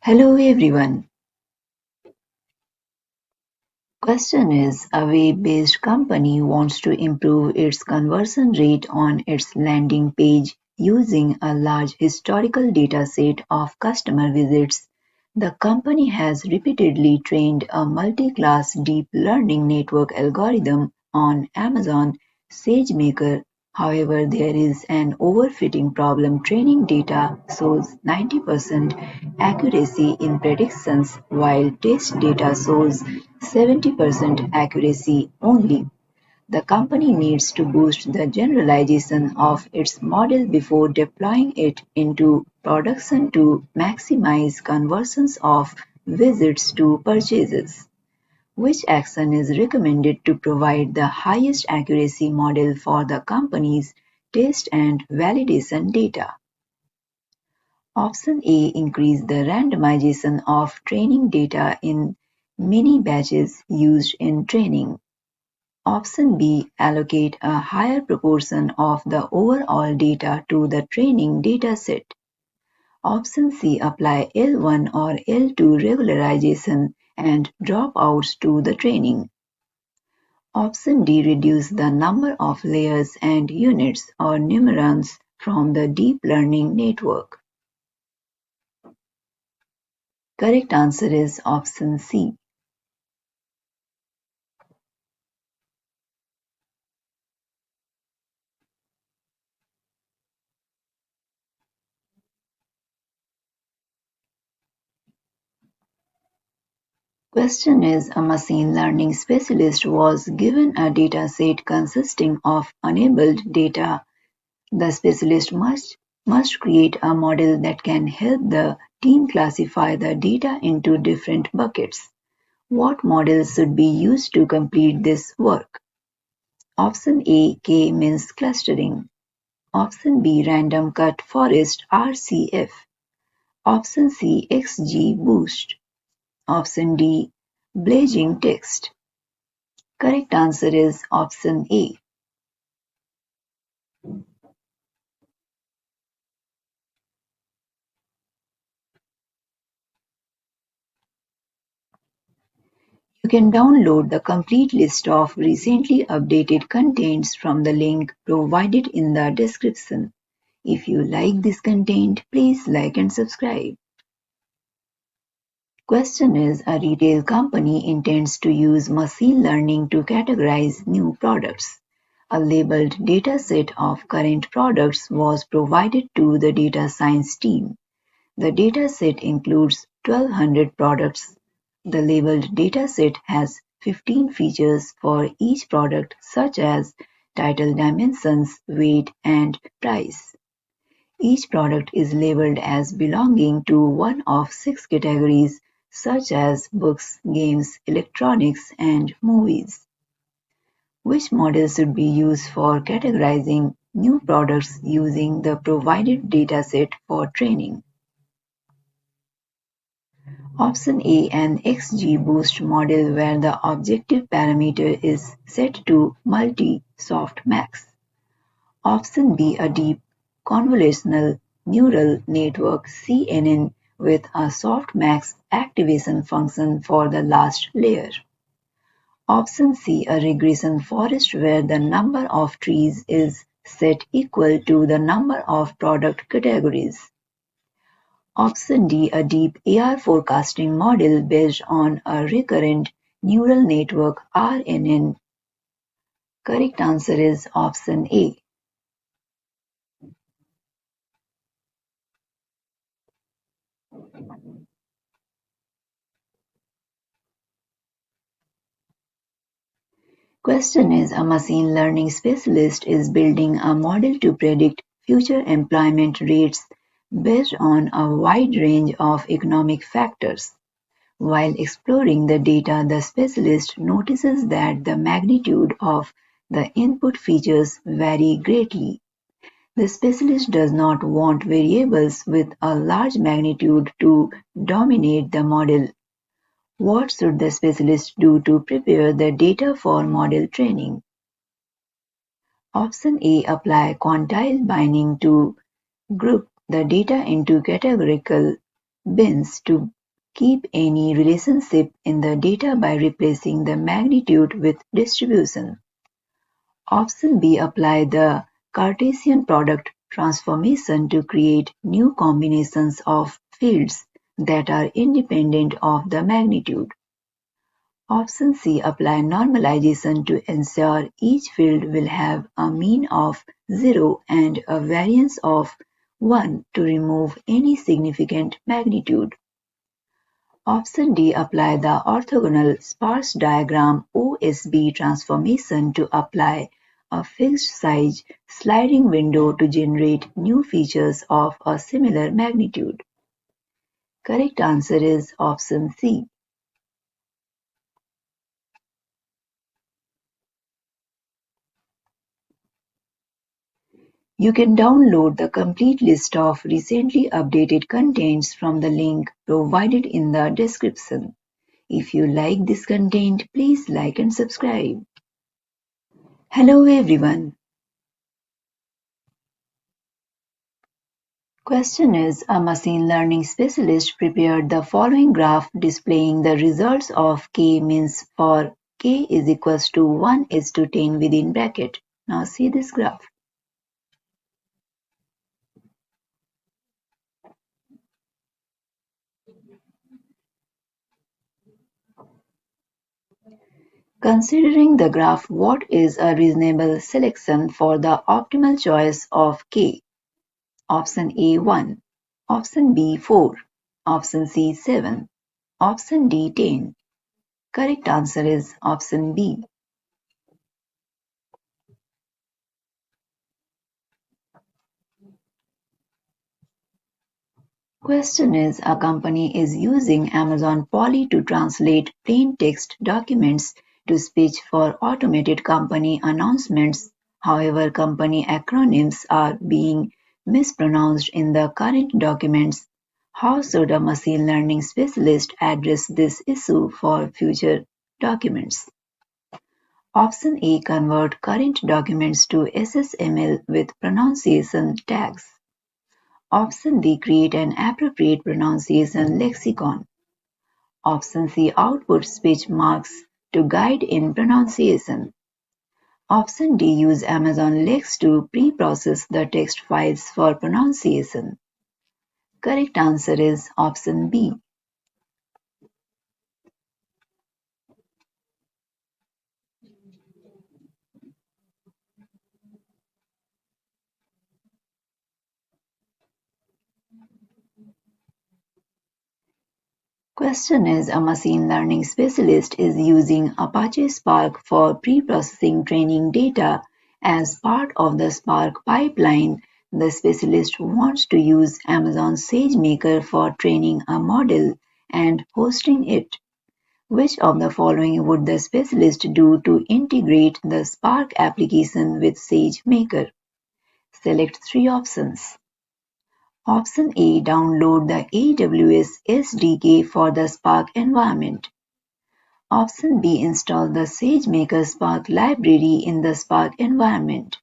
Hello everyone. Question is, a web-based company wants to improve its conversion rate on its landing page using a large historical dataset of customer visits. The company has repeatedly trained a multi-class deep learning network algorithm on Amazon SageMaker. However, there is an overfitting problem. Training data shows 90% accuracy in predictions, while test data shows 70% accuracy only. The company needs to boost the generalization of its model before deploying it into production to maximize conversions of visits to purchases. Which action is recommended to provide the highest accuracy model for the company's test and validation data? Option A. Increase the randomization of training data in mini batches used in training. Option B. Allocate a higher proportion of the overall data to the training dataset. Option C. Apply L1 or L2 regularization and dropouts to the training. Option D. Reduce the number of layers and units or numerons from the deep learning network. Correct answer is option C. Question is, a machine learning specialist was given a dataset consisting of enabled data. The specialist must create a model that can help the team classify the data into different buckets. What models should be used to complete this work? Option A, K-means clustering. Option B, random cut forest RCF. Option C, XGBoost. Option D, Blazing text. Correct answer is option A. You can download the complete list of recently updated contents from the link provided in the description. If you like this content, please like and subscribe. Question is, a retail company intends to use machine learning to categorize new products. A labeled dataset of current products was provided to the data science team. The dataset includes 1200 products. The labeled dataset has 15 features for each product such as title dimensions, weight, and price. Each product is labeled as belonging to one of 6 categories such as books, games, electronics, and movies. Which model should be used for categorizing new products using the provided dataset for training? Option A, an XGBoost model where the objective parameter is set to multi-softmax. Option B, a deep convolutional neural network CNN with a softmax activation function for the last layer. Option C, a regression forest where the number of trees is set equal to the number of product categories. Option D, a deep AR forecasting model based on a recurrent neural network RNN. Correct answer is option A. Question is, a machine learning specialist is building a model to predict future employment rates based on a wide range of economic factors. While exploring the data, the specialist notices that the magnitude of the input features vary greatly. The specialist does not want variables with a large magnitude to dominate the model. What should the specialist do to prepare the data for model training? Option A, apply quantile binding to group the data into categorical bins to Keep any relationship in the data by replacing the magnitude with distribution. Option B. Apply the Cartesian product transformation to create new combinations of fields that are independent of the magnitude. Option C. Apply normalization to ensure each field will have a mean of 0 and a variance of 1 to remove any significant magnitude. Option D. Apply the orthogonal sparse diagram (OSB) transformation to apply a fixed size sliding window to generate new features of a similar magnitude. Correct answer is option C. You can download the complete list of recently updated contents from the link provided in the description. If you like this content, please like and subscribe. Hello everyone. Question is, a machine learning specialist prepared the following graph displaying the results of k-means for k is equals to 1 is to 10 within bracket. Now see this graph. Considering the graph, what is a reasonable selection for the optimal choice of k? Option A 1, option B 4, option C 7, option D 10. Correct answer is option B. Question is, a company is using Amazon Polly to translate plain text documents to speech for automated company announcements. However, company acronyms are being mispronounced in the current documents. How should a machine learning specialist address this issue for future documents? Option A. Convert current documents to SSML with pronunciation tags. Option B. Create an appropriate pronunciation lexicon. Option C. Output speech marks to guide in pronunciation. Option D. Use Amazon Lex to pre-process the text files for pronunciation. Correct answer is option B. Question is, a machine learning specialist is using Apache Spark for pre-processing training data. As part of the Spark pipeline, the specialist wants to use Amazon SageMaker for training a model and hosting it. Which of the following would the specialist do to integrate the Spark application with SageMaker? Select three options. Option A. Download the AWS SDK for the Spark environment. Option B. Install the SageMaker Spark library in the Spark environment.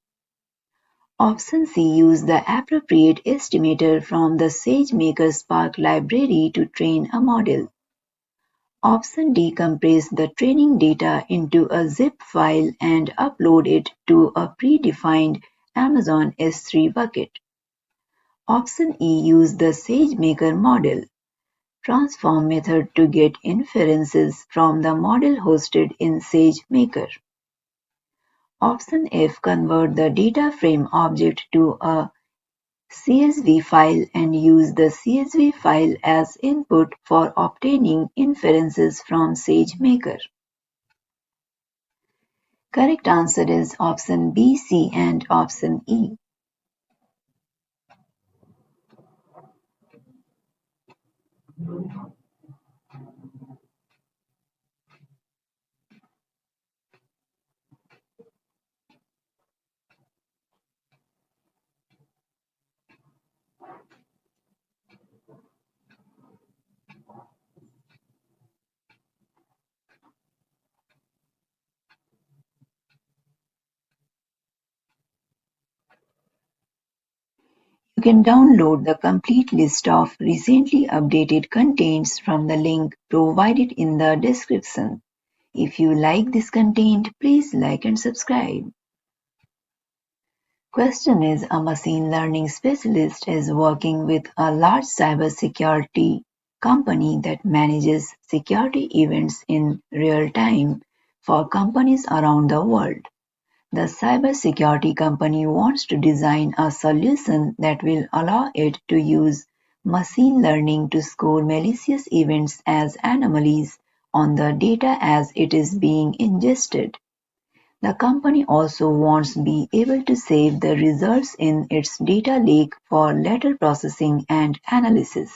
Option C. Use the appropriate estimator from the SageMaker Spark library to train a model. Option D. Compress the training data into a zip file and upload it to a predefined Amazon S3 bucket. Option E. Use the SageMaker model transform method to get inferences from the model hosted in SageMaker. Option F. Convert the data frame object to a CSV file and use the CSV file as input for obtaining inferences from SageMaker. Correct answer is option B, C, and option E. You You can download the complete list of recently updated contents from the link provided in the description. If you like this content, please like and subscribe. Question is, a machine learning specialist is working with a large cybersecurity company that manages security events in real time for companies around the world. The cybersecurity company wants to design a solution that will allow it to use machine learning to score malicious events as anomalies on the data as it is being ingested. The company also wants to be able to save the results in its data lake for later processing and analysis.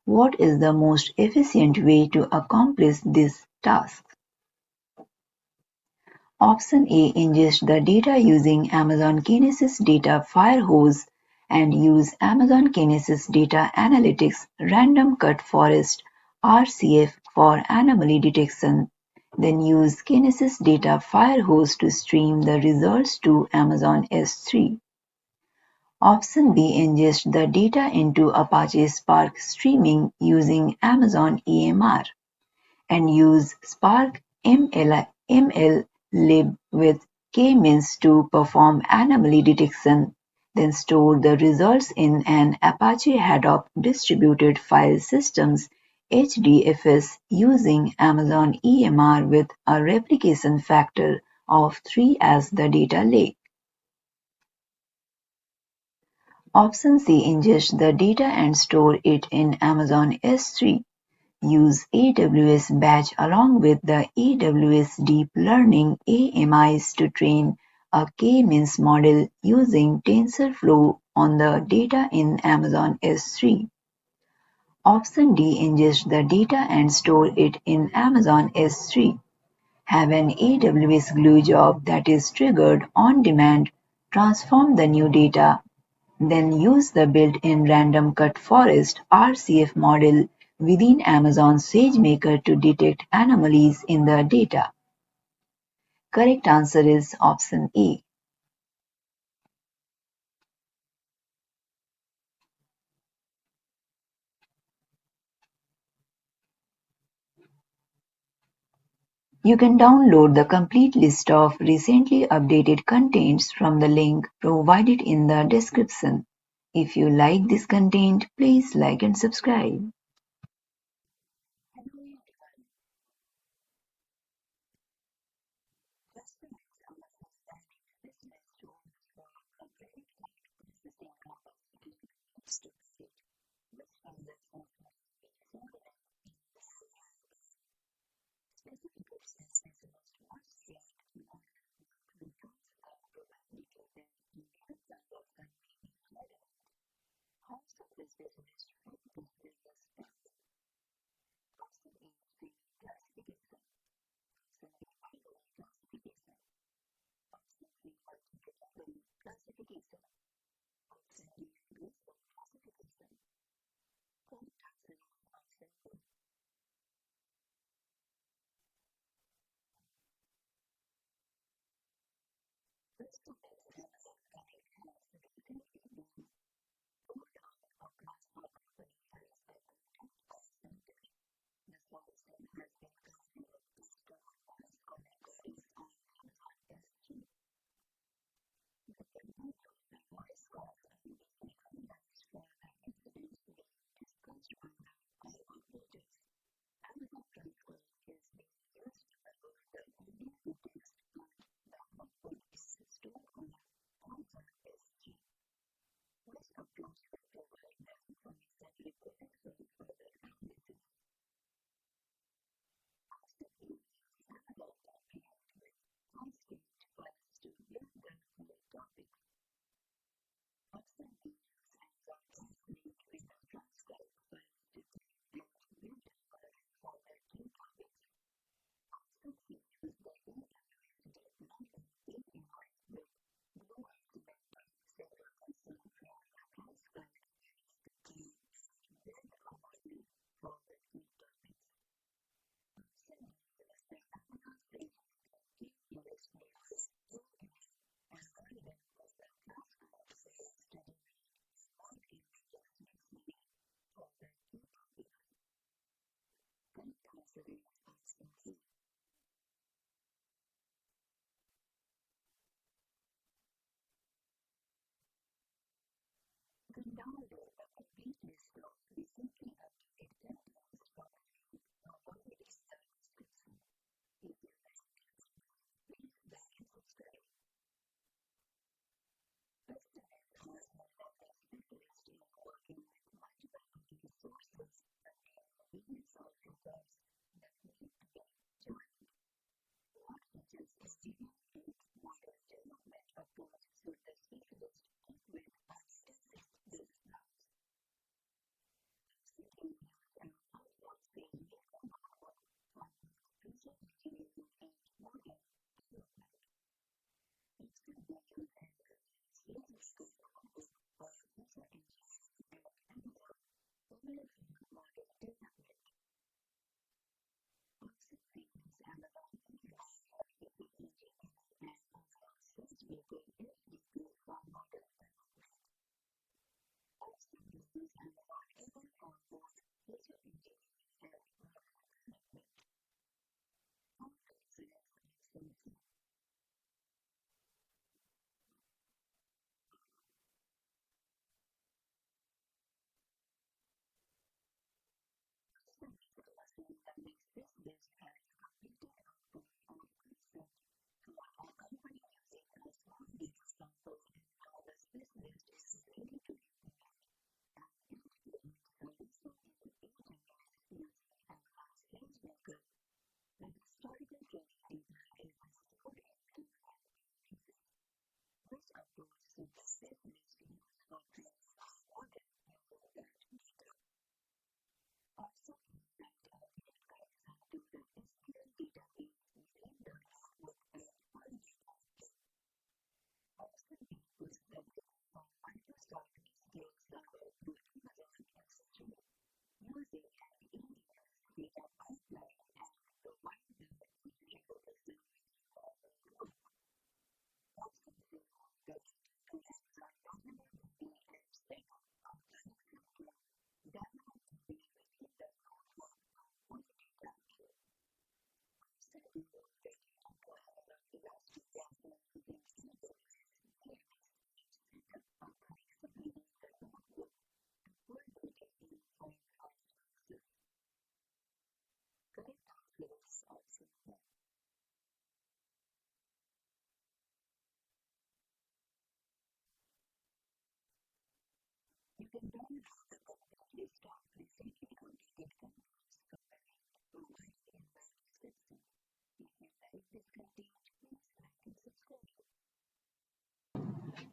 What is the most efficient way to accomplish this task? Option A, ingest the data using Amazon Kinesis Data Firehose and use Amazon Kinesis Data Analytics Random Cut Forest (RCF) for anomaly detection, then use Kinesis Data Firehose to stream the results to Amazon S3. Option B, ingest the data into Apache Spark Streaming using Amazon EMR and use Spark ML lib with k-means to perform anomaly detection, then store the results in an Apache Hadoop distributed file systems HDFS using Amazon EMR with a replication factor of 3 as the data lake. Option C, ingest the data and store it in Amazon S3. Use AWS Batch along with the AWS Deep Learning AMIs to train a k-means model using TensorFlow on the data in Amazon S3. Option D, ingest the data and store it in Amazon S3. Have an AWS Glue job that is triggered on demand, transform the new data, then use the built-in random cut forest (RCF) model within Amazon SageMaker to detect anomalies in the data. Correct answer is option A. You can download the complete list of recently updated contents from the link provided in the description. If you like this content, please like and subscribe.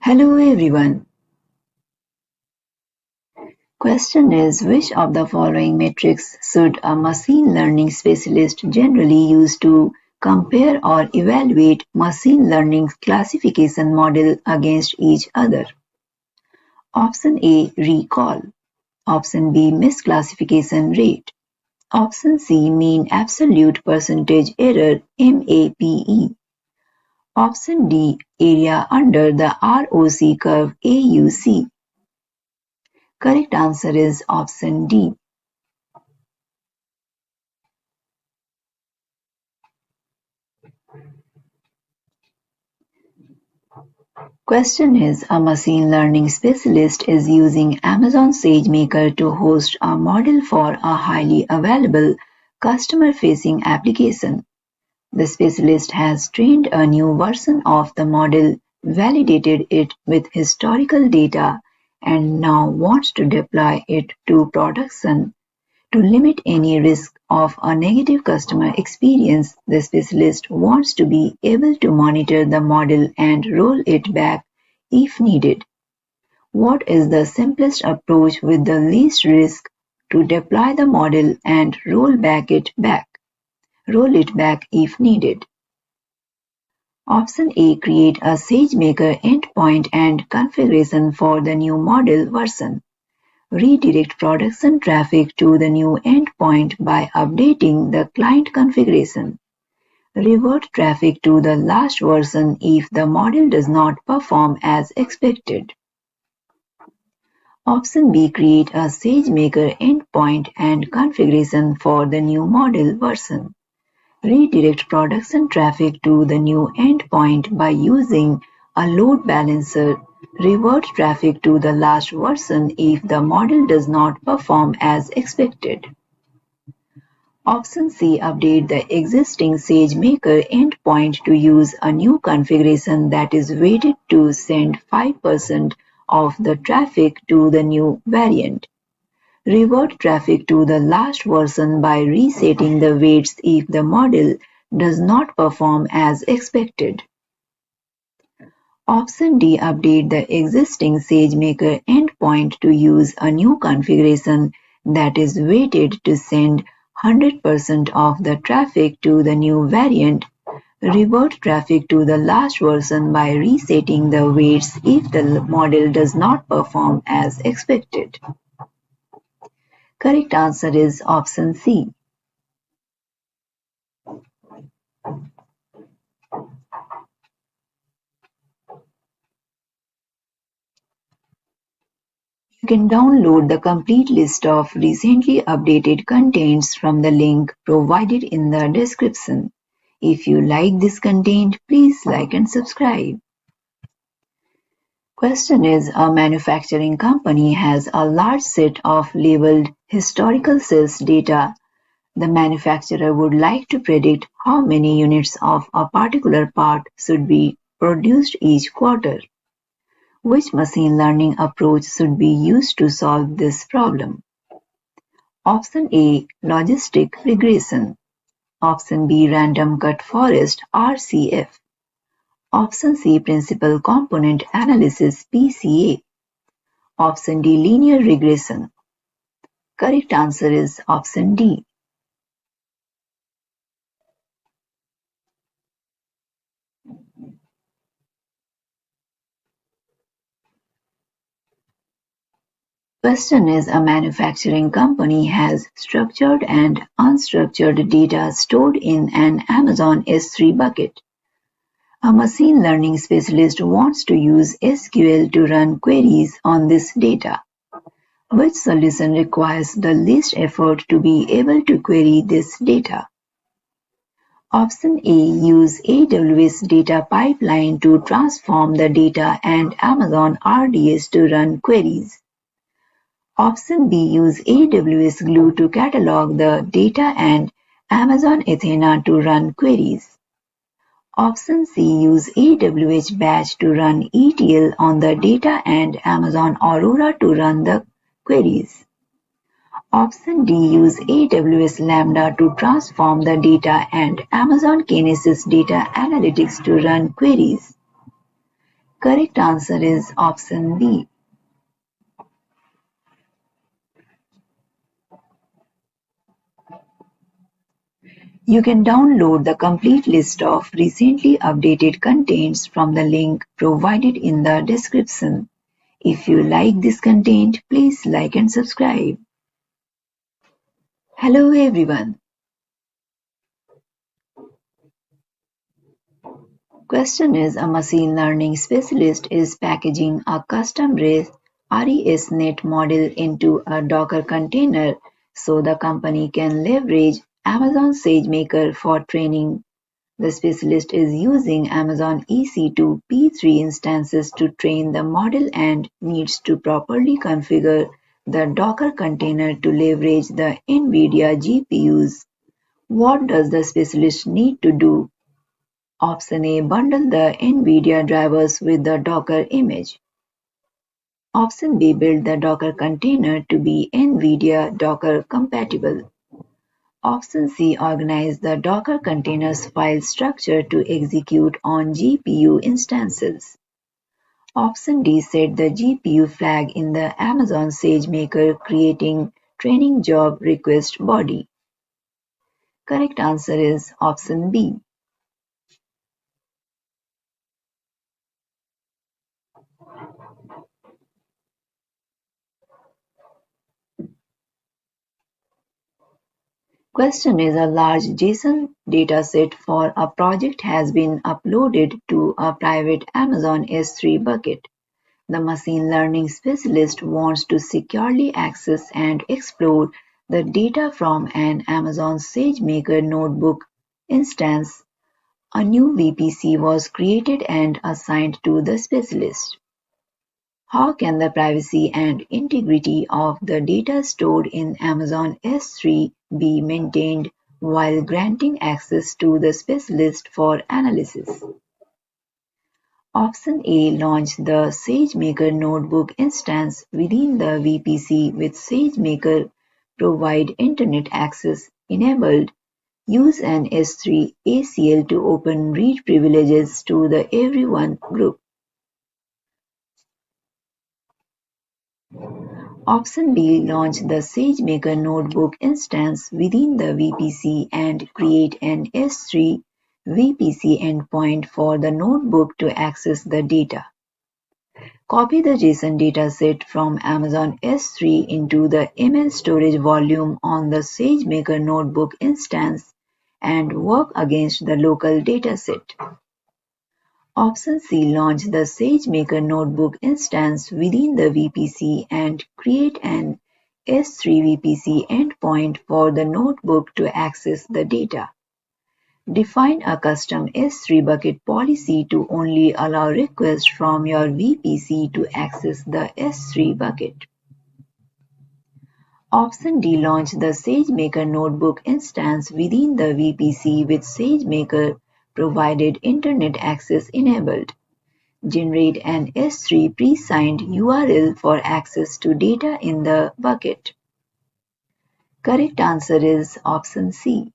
Hello everyone. Question is, which of the following metrics should a machine learning specialist generally use to compare or evaluate machine learning classification model against each other? Option A, recall. Option B, misclassification rate. Option C, mean absolute percentage error, MAPE. Option D, area under the ROC curve, AUC. Correct answer is option D. Question is, a machine learning specialist is using Amazon SageMaker to host a model for a highly available customer-facing application. The specialist has trained a new version of the model, validated it with historical data, and now wants to deploy it to production. To limit any risk of a negative customer experience, the specialist wants to be able to monitor the model and roll it back if needed. What is the simplest approach with the least risk to deploy the model and roll it back if needed? Option A, create a SageMaker endpoint and configuration for the new model version. Redirect production traffic to the new endpoint by updating the client configuration. Revert traffic to the last version if the model does not perform as expected. Option B, create a SageMaker endpoint and configuration for the new model version. Redirect production traffic to the new endpoint by using a load balancer. Revert traffic to the last version if the model does not perform as expected. Option C, update the existing SageMaker endpoint to use a new configuration that is weighted to send 5% of the traffic to the new variant. Revert traffic to the last version by resetting the weights if the model does not perform as expected. Option D, update the existing SageMaker endpoint to use a new configuration that is weighted to send 100% of the traffic to the new variant. Revert traffic to the last version by resetting the weights if the model does not perform as expected. Correct answer is option C. You can download the complete list of recently updated contents from the link provided in the description. If you like this content, please like and subscribe. Question is, a manufacturing company has a large set of labeled historical sales data. The manufacturer would like to predict how many units of a particular part should be produced each quarter. Which machine learning approach should be used to solve this problem? Option A. Logistic regression. Option B. Random cut forest (RCF). Option C. Principal component analysis (PCA). Option D. Linear regression. Correct answer is option D. Question is, a manufacturing company has structured and unstructured data stored in an Amazon S3 bucket. A machine learning specialist wants to use SQL to run queries on this data. Which solution requires the least effort to be able to query this data? Option A. Use AWS data pipeline to transform the data and Amazon RDS to run queries. Option B. Use AWS Glue to catalog the data and Amazon Athena to run queries. Option C. Use AWS Batch to run ETL on the data and Amazon Aurora to run the queries. Option D. Use AWS Lambda to transform the data and Amazon Kinesis Data Analytics to run queries. Correct answer is option B. You can download the complete list of recently updated contents from the link provided in the description. If you like this content, please like and subscribe. Hello everyone. Question is, a machine learning specialist is packaging a custom RESNet model into a Docker container so the company can leverage Amazon SageMaker for training. The specialist is using Amazon EC2 P3 instances to train the model and needs to properly configure the Docker container to leverage the NVIDIA GPUs. What does the specialist need to do? Option A. Bundle the NVIDIA drivers with the Docker image. Option B. Build the Docker container to be NVIDIA Docker compatible. Option C. Organize the Docker container's file structure to execute on GPU instances. Option D. Set the GPU flag in the Amazon SageMaker, creating training job request body. Correct answer is option B. Question is, a large JSON dataset for a project has been uploaded to a private Amazon S3 bucket. The machine learning specialist wants to securely access and explore the data from an Amazon SageMaker notebook instance. A new VPC was created and assigned to the specialist. How can the privacy and integrity of the data stored in Amazon S3 be maintained while granting access to the specialist for analysis? Option A. Launch the SageMaker notebook instance within the VPC with SageMaker provide internet access enabled. Use an S3 ACL to open read privileges to the everyone group. Option B. Launch the SageMaker notebook instance within the VPC and create an S3 VPC endpoint for the notebook to access the data. Copy the JSON dataset from Amazon S3 into the ML storage volume on the SageMaker notebook instance and work against the local dataset. Option C. Launch the SageMaker notebook instance within the VPC and create an S3 VPC endpoint for the notebook to access the data. Define a custom S3 bucket policy to only allow requests from your VPC to access the S3 bucket. Option D. Launch the SageMaker notebook instance within the VPC with SageMaker provided internet access enabled. Generate an S3 pre-signed URL for access to data in the bucket. Correct answer is option C.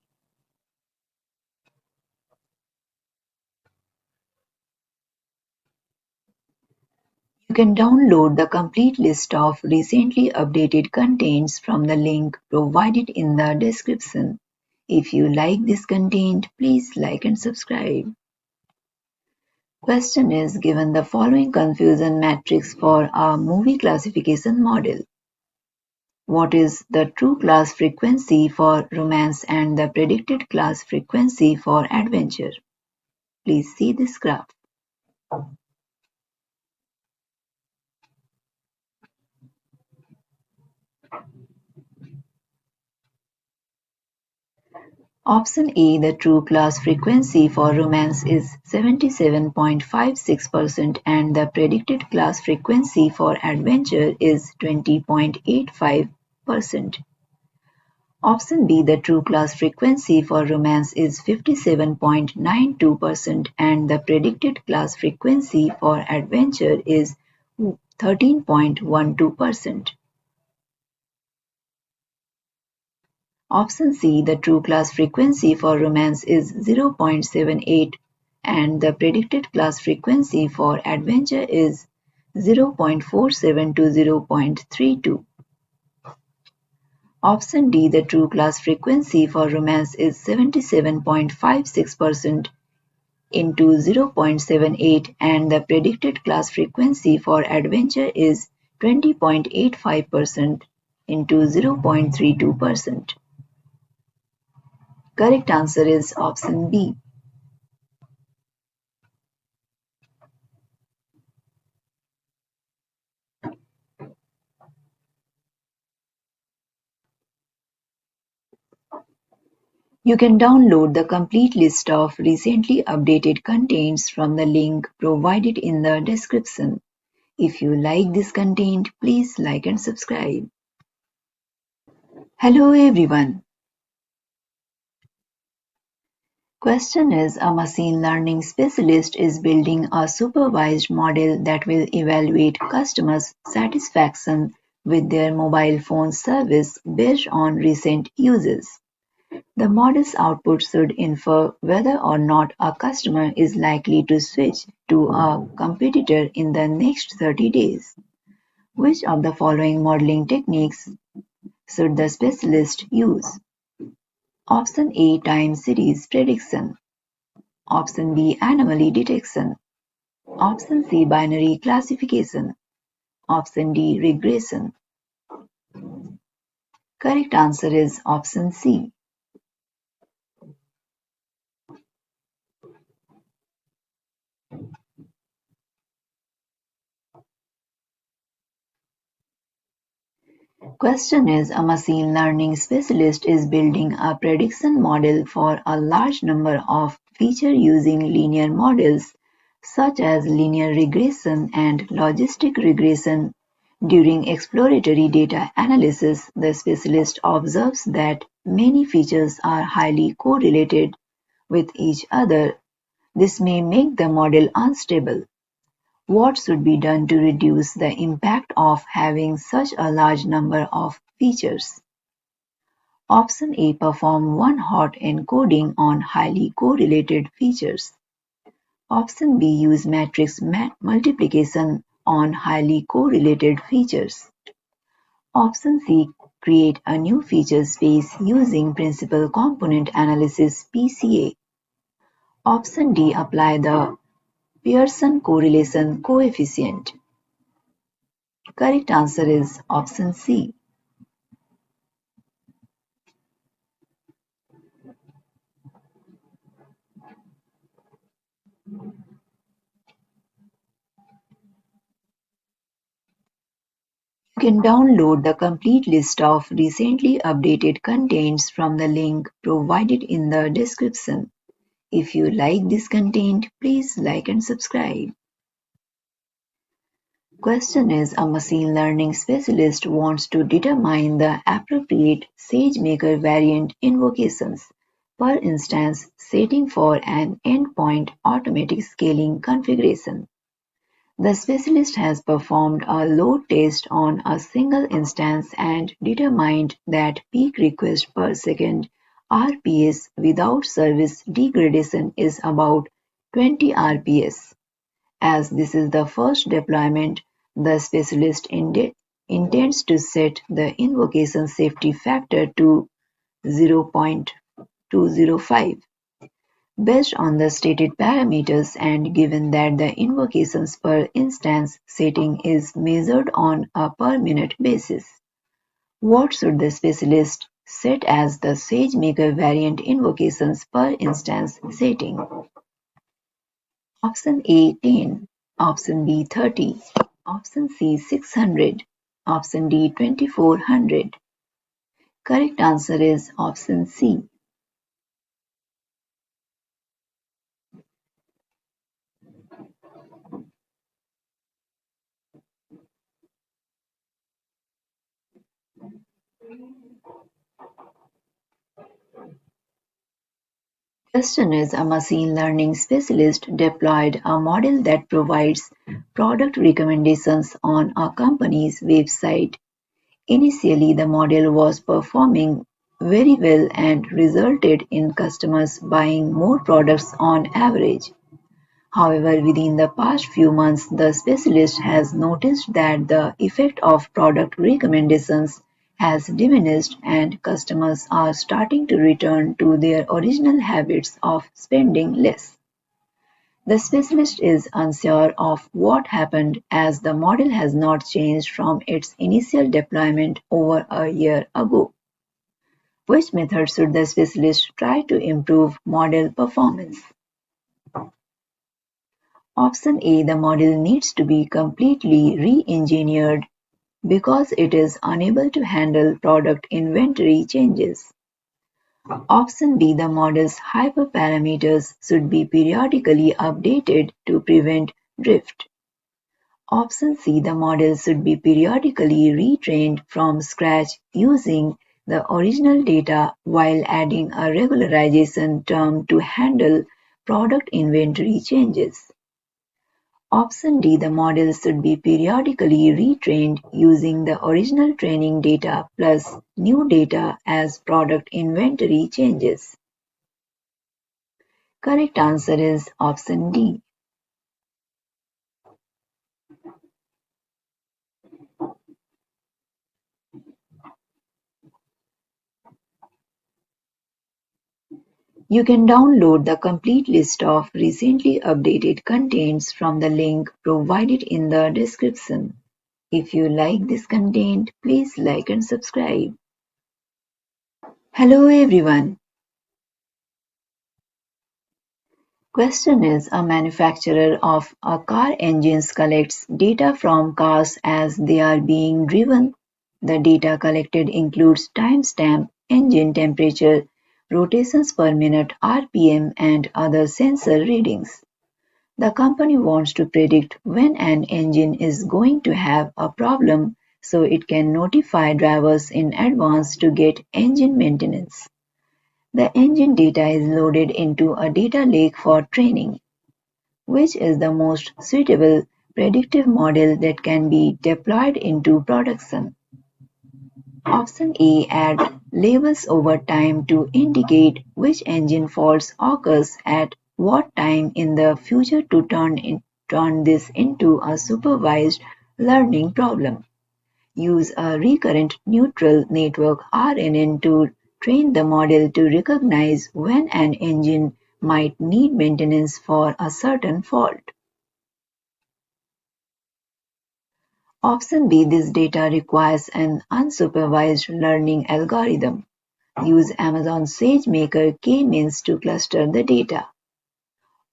You can download the complete list of recently updated contents from the link provided in the description. If you like this content, please like and subscribe. Question is given the following confusion matrix for a movie classification model. What is the true class frequency for romance and the predicted class frequency for adventure? Please see this graph. Option A. The true class frequency for romance is 77.56% and the predicted class frequency for adventure is 20.85%. Option B. The true class frequency for romance is 57.92% and the predicted class frequency for adventure is 13.12%. Option C. The true class frequency for romance is 0.78 and the predicted class frequency for adventure is 0.47 to 0.32. Option D. The true class frequency for romance is 77.56% into 0.78 and the predicted class frequency for adventure is 20.85% into 0.32%. Correct answer is option B. You can download the complete list of recently updated contents from the link provided in the description. If you like this content, please like and subscribe. Hello everyone. Question is a machine learning specialist is building a supervised model that will evaluate customers' satisfaction with their mobile phone service based on recent uses. The model's output should infer whether or not a customer is likely to switch to a competitor in the next 30 days. Which of the following modeling techniques should the specialist use? Option A. Time series prediction. Option B. Anomaly detection. Option C. Binary classification. Option D. Regression. Correct answer is option C. Question is a machine learning specialist is building a prediction model for a large number of features using linear models such as linear regression and logistic regression. During exploratory data analysis, the specialist observes that many features are highly correlated with each other. This may make the model unstable. What should be done to reduce the impact of having such a large number of features? Option A. Perform one-hot encoding on highly correlated features. Option B. Use matrix multiplication on highly correlated features. Option C. Create a new feature space using principal component analysis (PCA). Option D. Apply the Pearson correlation coefficient. Correct answer is option C. You can download the complete list of recently updated contents from the link provided in the description. If you like this content, please like and subscribe. Question is a machine learning specialist wants to determine the appropriate SageMaker variant invocations per instance setting for an endpoint automatic scaling configuration. The specialist has performed a load test on a single instance and determined that peak request per second (RPS) without service degradation is about 20 RPS. As this is the first deployment, the specialist intends to set the invocation safety factor to 0.205. Based on the stated parameters and given that the invocations per instance setting is measured on a per minute basis, what should the specialist set as the SageMaker variant invocations per instance setting? Option A 10, option B 30, option C 600, option D 2400. Correct answer is option C. Question is a machine learning specialist deployed a model that provides product recommendations on a company's website. Initially, the model was performing very well and resulted in customers buying more products on average. However, within the past few months, the specialist has noticed that the effect of product recommendations has diminished and customers are starting to return to their original habits of spending less. The specialist is unsure of what happened as the model has not changed from its initial deployment over a year ago. Which method should the specialist try to improve model performance? Option A, the model needs to be completely re-engineered because it is unable to handle product inventory changes. Option B, the model's hyperparameters should be periodically updated to prevent drift. Option C, the model should be periodically retrained from scratch using the original data while adding a regularization term to handle product inventory changes. Option D, the model should be periodically retrained using the original training data plus new data as product inventory changes. Correct answer is option D. You can download the complete list of recently updated contents from the link provided in the description. If you like this content, please like and subscribe. Hello everyone. Question is a manufacturer of a car engines collects data from cars as they are being driven. The data collected includes timestamp, engine temperature, rotations per minute (RPM) and other sensor readings. The company wants to predict when an engine is going to have a problem so it can notify drivers in advance to get engine maintenance. The engine data is loaded into a data lake for training. Which is the most suitable predictive model that can be deployed into production? Option A, add labels over time to indicate which engine faults occurs at what time in the future to turn this into a supervised learning problem. Use a recurrent neural network (RNN) to train the model to recognize when an engine might need maintenance for a certain fault. Option B. This data requires an unsupervised learning algorithm. Use Amazon SageMaker k-means to cluster the data.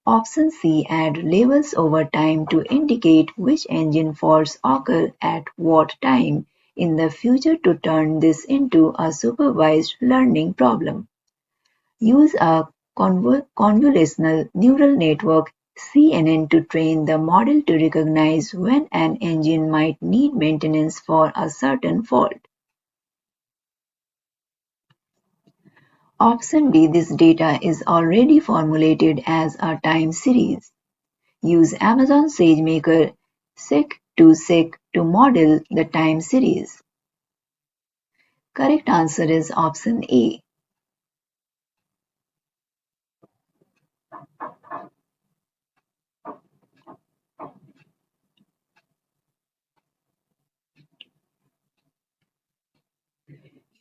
Option C. Add labels over time to indicate which engine faults occur at what time in the future to turn this into a supervised learning problem. Use a convolutional neural network (CNN) to train the model to recognize when an engine might need maintenance for a certain fault. Option D. This data is already formulated as a time series. Use Amazon SageMaker sec to model the time series. Correct answer is option A.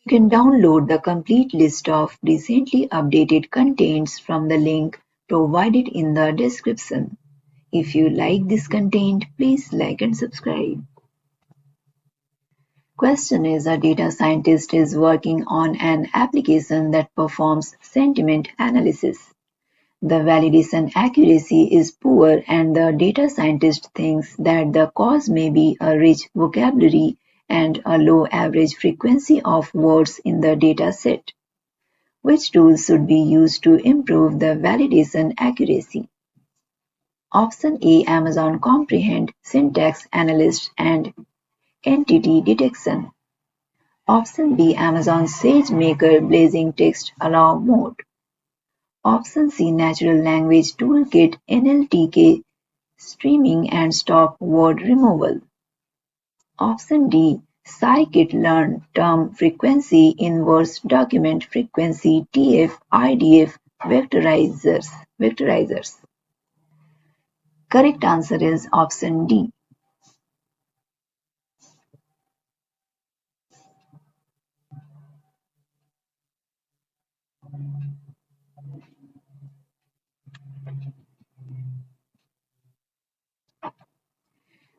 You can download the complete list of recently updated contents from the link provided in the description. If you like this content, please like and subscribe. Question is, a data scientist is working on an application that performs sentiment analysis. The validation accuracy is poor and the data scientist thinks that the cause may be a rich vocabulary and a low average frequency of words in the data set. Which tools should be used to improve the validation accuracy? Option A. Amazon Comprehend, Syntax Analyst and Entity Detection. Option B. Amazon SageMaker Blazing Text Allow Mode. Option C. Natural Language Toolkit NLTK Streaming and Stop Word Removal. Option D. Scikit-learn Term Frequency Inverse Document Frequency TF-IDF Vectorizers. Correct answer is option D.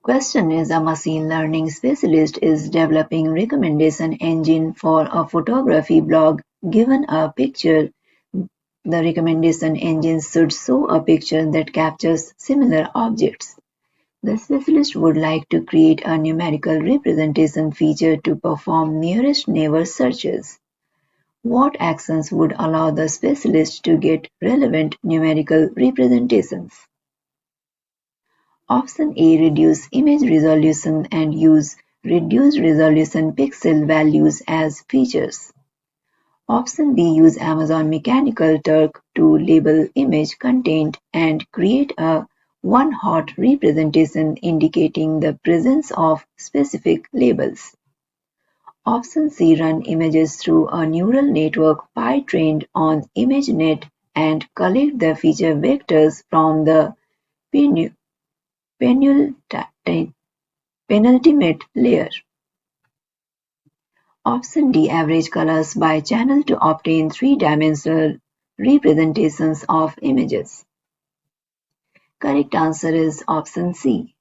Question is, a machine learning specialist is developing recommendation engine for a photography blog. Given a picture, the recommendation engine should show a picture that captures similar objects. The specialist would like to create a numerical representation feature to perform nearest neighbor searches. What actions would allow the specialist to get relevant numerical representations? Option A. Reduce image resolution and use reduced resolution pixel values as features. Option B. Use Amazon Mechanical Turk to label image content and create a one-hot representation indicating the presence of specific labels. Option C. Run images through a neural network pi-trained on ImageNet and collect the feature vectors from the penultimate layer. Option D. Average colors by channel to obtain three-dimensional representations of images. Correct answer is option C.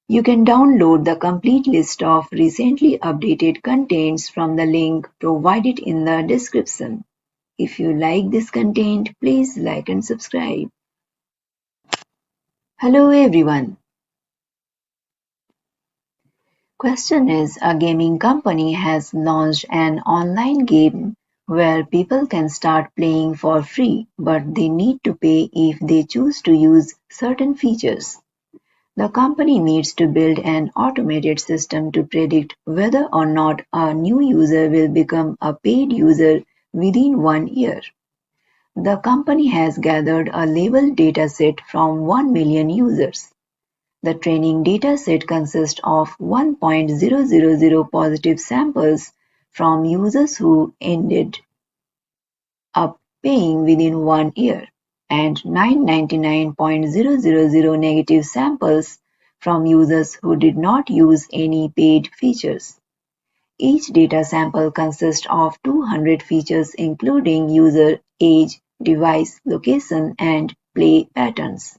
You can download the complete list of recently updated contents from the link provided in the description. If you like this content, please like and subscribe. Hello everyone. Question is, a gaming company has launched an online game where people can start playing for free, but they need to pay if they choose to use certain features. The company needs to build an automated system to predict whether or not a new user will become a paid user within 1 year. The company has gathered a labeled dataset from 1 million users. The training dataset consists of 1.000 positive samples from users who ended up paying within 1 year and 999.000 negative samples from users who did not use any paid features. Each data sample consists of 200 features including user age, device location, and play patterns.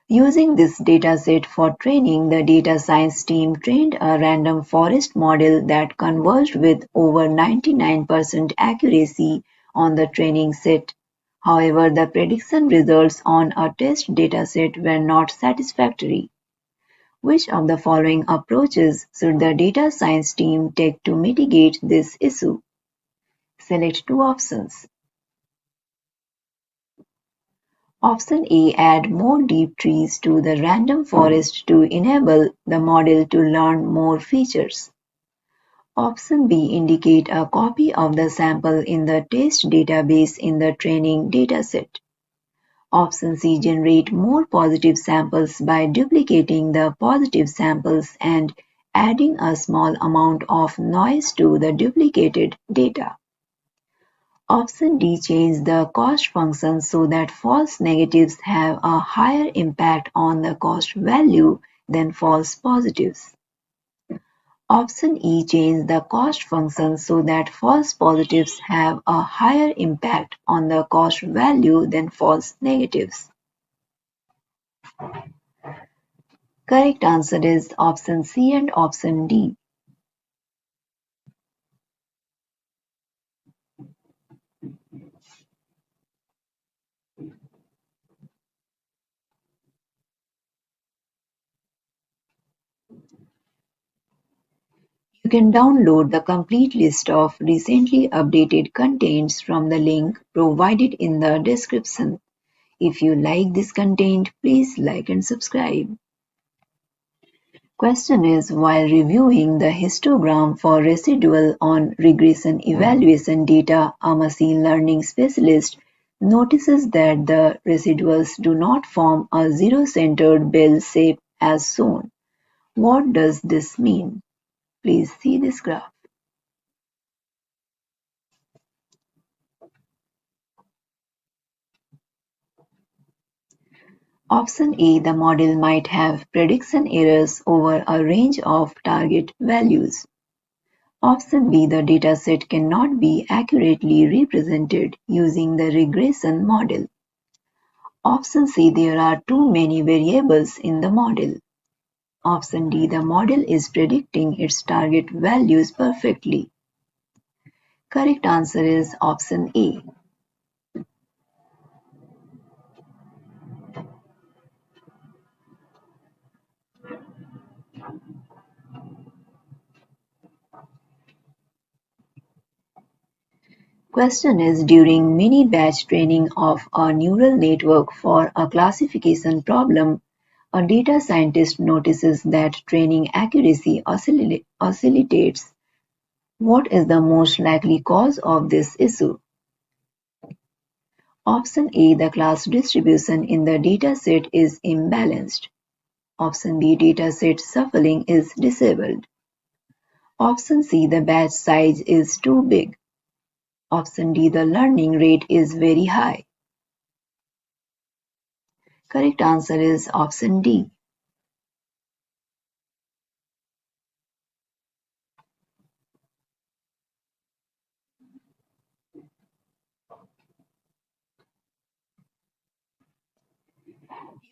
Using this dataset for training, the data science team trained a random forest model that converged with over 99% accuracy on the training set. However, the prediction results on a test dataset were not satisfactory. Which of the following approaches should the data science team take to mitigate this issue? Select two options. Option A. Add more deep trees to the random forest to enable the model to learn more features. Option B. Indicate a copy of the sample in the test database in the training dataset. Option C. Generate more positive samples by duplicating the positive samples and adding a small amount of noise to the duplicated data. Option D. Change the cost function so that false negatives have a higher impact on the cost value than false positives. Option E. Change the cost function so that false positives have a higher impact on the cost value than false negatives. Correct answer is option C and option D. You can download the complete list of recently updated contents from the link provided in the description. If you like this content, please like and subscribe. Question is, while reviewing the histogram for residual on regression evaluation data, a machine learning specialist notices that the residuals do not form a zero-centered bell shape as shown. What does this mean? Please see this graph. Option A. The model might have prediction errors over a range of target values. Option B. The dataset cannot be accurately represented using the regression model. Option C. There are too many variables in the model. Option D. The model is predicting its target values perfectly. Correct answer is option A. Question is, during mini-batch training of a neural network for a classification problem, a data scientist notices that training accuracy oscillates. What is the most likely cause of this issue? Option A. The class distribution in the dataset is imbalanced. Option B. Dataset shuffling is disabled. Option C. The batch size is too big. Option D. The learning rate is very high. Correct answer is option D.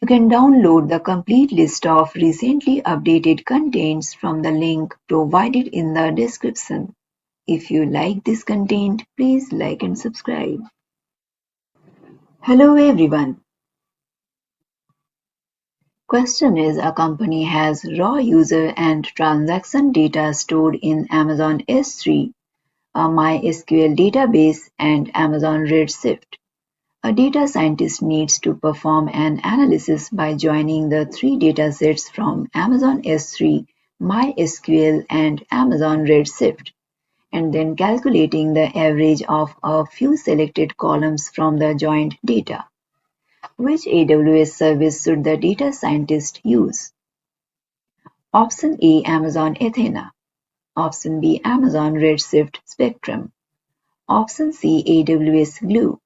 You can download the complete list of recently updated contents from the link provided in the description. If you like this content, please like and subscribe. Hello everyone. Question is, a company has raw user and transaction data stored in Amazon S3, a MySQL database, and Amazon Redshift. A data scientist needs to perform an analysis by joining the three datasets from Amazon S3, MySQL, and Amazon Redshift, and then calculating the average of a few selected columns from the joined data. Which AWS service should the data scientist use? Option A. Amazon Athena. Option B. Amazon Redshift Spectrum. Option C. AWS Glue.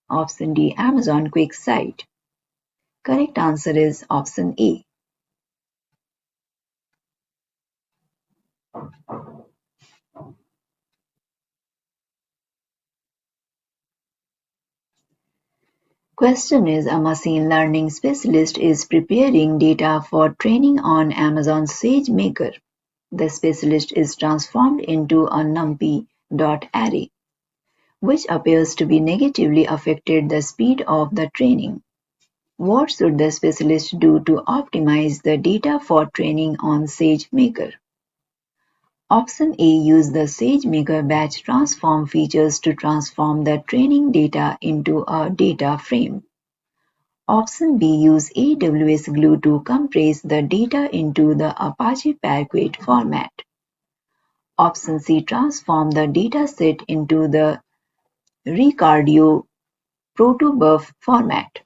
Option D. Amazon QuickSight. Correct answer is option A. Question is a machine learning specialist is preparing data for training on Amazon SageMaker. The specialist is transformed into a numpy dot array, which appears to be negatively affected the speed of the training. What should the specialist do to optimize the data for training on SageMaker? Option A. Use the SageMaker batch transform features to transform the training data into a data frame. Option B. Use AWS Glue to compress the data into the Apache Parquet format. Option C. Transform the dataset into the Recardio protobuf format.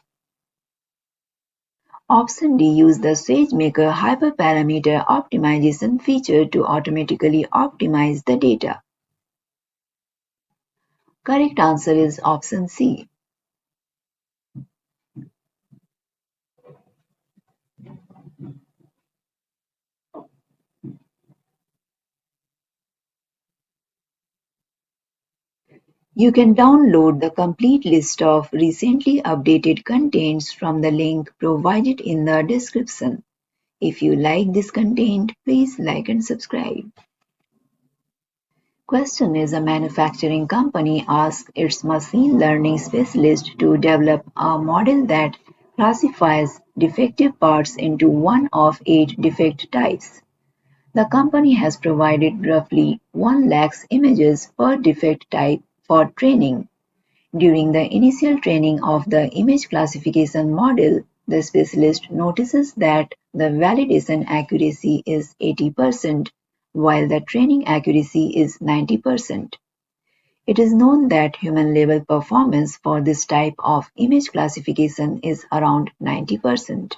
Option D. Use the SageMaker hyperparameter optimization feature to automatically optimize the data. Correct answer is option C. You can download the complete list of recently updated contents from the link provided in the description. If you like this content, please like and subscribe. Question is a manufacturing company asks its machine learning specialist to develop a model that classifies defective parts into one of 8 defect types. The company has provided roughly 1 lakh images per defect type for training. During the initial training of the image classification model, the specialist notices that the validation accuracy is 80%, while the training accuracy is 90%. It is known that human-level performance for this type of image classification is around 90%.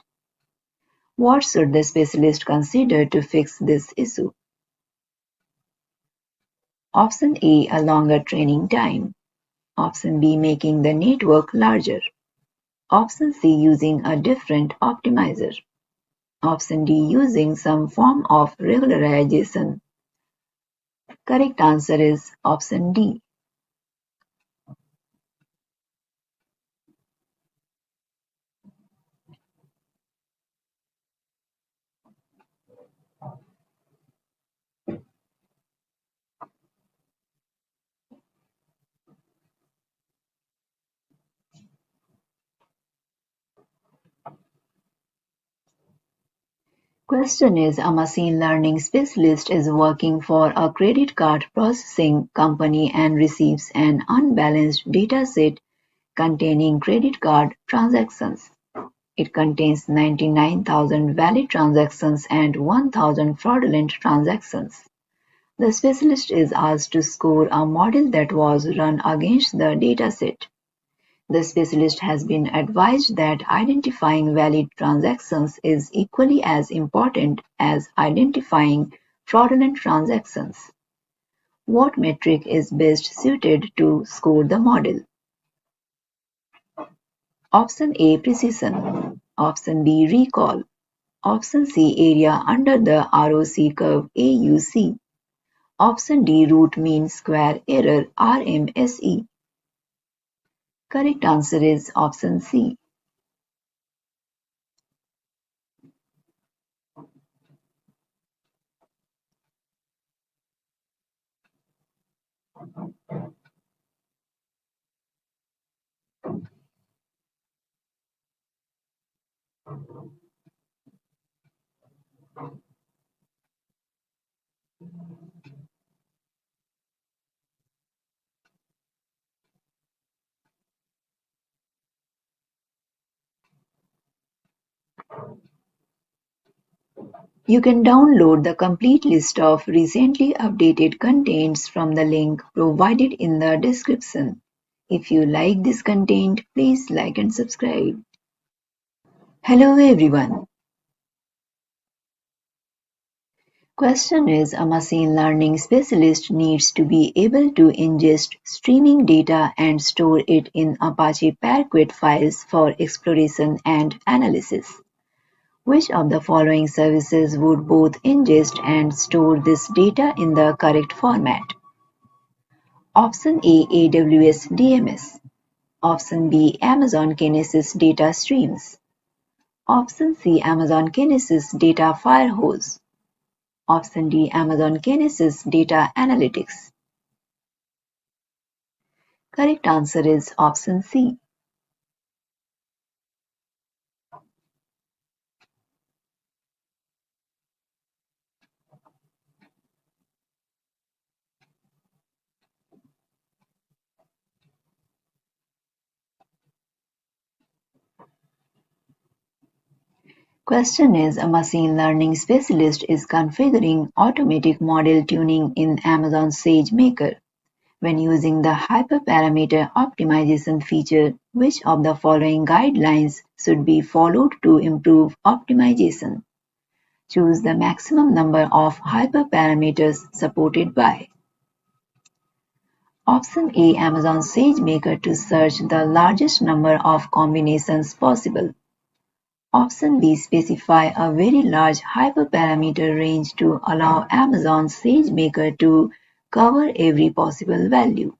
What should the specialist consider to fix this issue? Option A. A longer training time. Option B. Making the network larger. Option C. Using a different optimizer. Option D. Using some form of regularization. Correct answer is option D. Question is a machine learning specialist is working for a credit card processing company and receives an unbalanced dataset containing credit card transactions. It contains 99,000 valid transactions and 1,000 fraudulent transactions. The specialist is asked to score a model that was run against the dataset. The specialist has been advised that identifying valid transactions is equally as important as identifying fraudulent transactions. What metric is best suited to score the model? Option A. Precision. Option B. Recall. Option C. Area under the ROC curve AUC. Option D. Root mean square error RMSE. Correct answer is option C. You can download the complete list of recently updated contents from the link provided in the description. If you like this content, please like and subscribe. Hello everyone. Question is, a machine learning specialist needs to be able to ingest streaming data and store it in Apache Paraquet files for exploration and analysis. Which of the following services would both ingest and store this data in the correct format? Option A, AWS DMS. Option B, Amazon Kinesis Data Streams. Option C, Amazon Kinesis Data Firehose. Option D, Amazon Kinesis Data Analytics. Correct answer is option C. Question is, a machine learning specialist is configuring automatic model tuning in Amazon SageMaker. When using the hyperparameter optimization feature, which of the following guidelines should be followed to improve optimization? Choose the maximum number of hyperparameters supported by. Option A, Amazon SageMaker to search the largest number of combinations possible. Option B, specify a very large hyperparameter range to allow Amazon SageMaker to cover every possible value.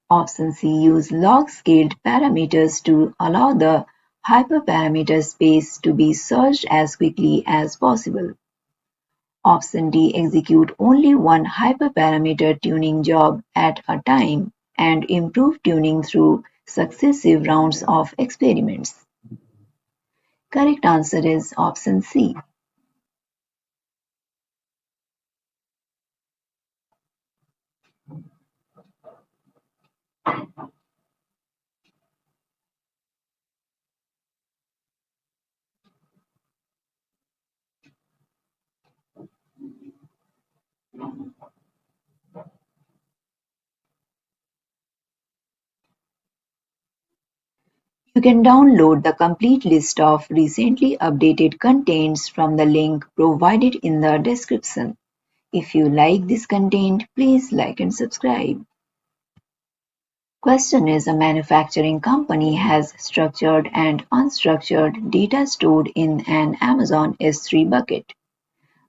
Option C, use log-scaled parameters to allow the hyperparameter space to be searched as quickly as possible. Option D, execute only one hyperparameter tuning job at a time and improve tuning through successive rounds of experiments. Correct answer is option C. You can download the complete list of recently updated contents from the link provided in the description. If you like this content, please like and subscribe. Question is, a manufacturing company has structured and unstructured data stored in an Amazon S3 bucket.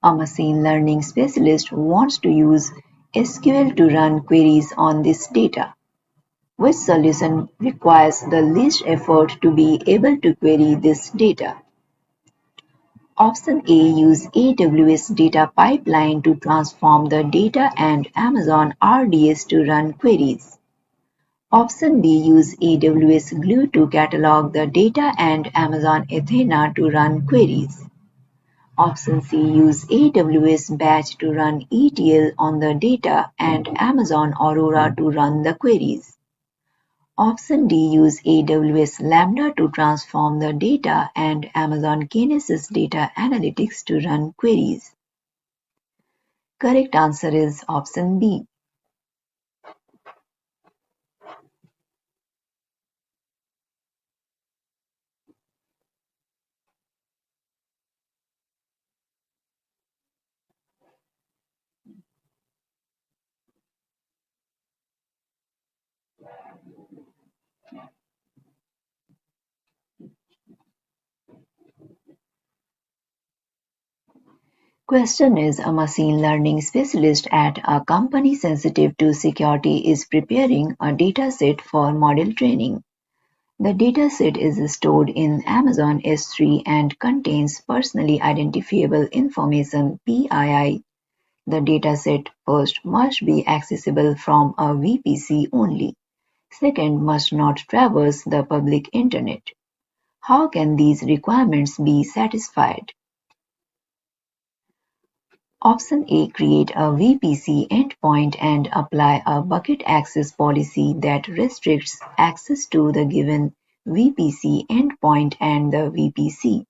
A machine learning specialist wants to use SQL to run queries on this data. Which solution requires the least effort to be able to query this data? Option A, use AWS data pipeline to transform the data and Amazon RDS to run queries. Option B, use AWS Glue to catalog the data and Amazon Athena to run queries. Option C, use AWS Batch to run ETL on the data and Amazon Aurora to run the queries. Option D, use AWS Lambda to transform the data and Amazon Kinesis Data Analytics to run queries. Correct answer is option B. Question is, a machine learning specialist at a company sensitive to security is preparing a dataset for model training. The dataset is stored in Amazon S3 and contains personally identifiable information (PII). The dataset first must be accessible from a VPC only. Second, must not traverse the public internet. How can these requirements be satisfied? Option A, create a VPC endpoint and apply a bucket access policy that restricts access to the given VPC endpoint and the VPC.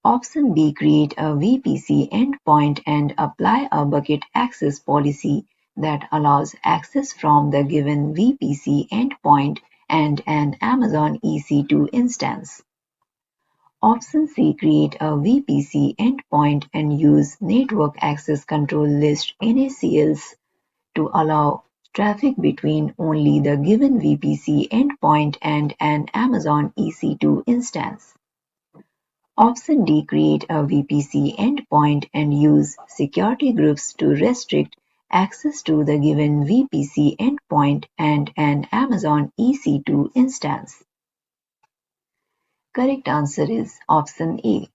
Option B, create a VPC endpoint and apply a bucket access policy that allows access from the given VPC endpoint and an Amazon EC2 instance. Option C. Create a VPC endpoint and use Network Access Control List (NACLs) to allow traffic between only the given VPC endpoint and an Amazon EC2 instance. Option D. Create a VPC endpoint and use security groups to restrict access to the given VPC endpoint and an Amazon EC2 instance. Correct answer is option A.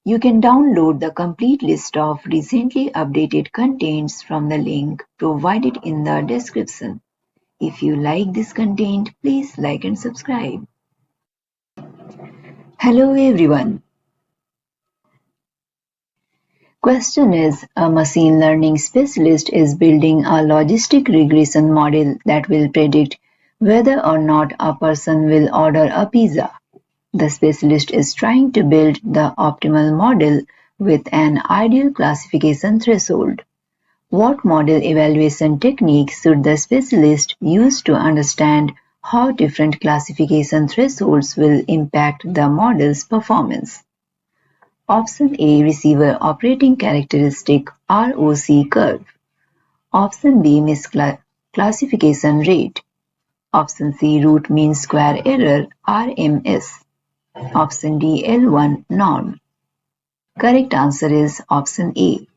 You can download the complete list of recently updated contents from the link provided in the description. If you like this content, please like and subscribe. Hello everyone. Question is, a machine learning specialist is building a logistic regression model that will predict whether or not a person will order a pizza. The specialist is trying to build the optimal model with an ideal classification threshold. What model evaluation techniques should the specialist use to understand how different classification thresholds will impact the model's performance? Option A. Receiver Operating Characteristic (ROC) curve. Option B. Misclassification rate. Option C. Root mean square error (RMS). Option D. L1 norm. Correct answer is option A.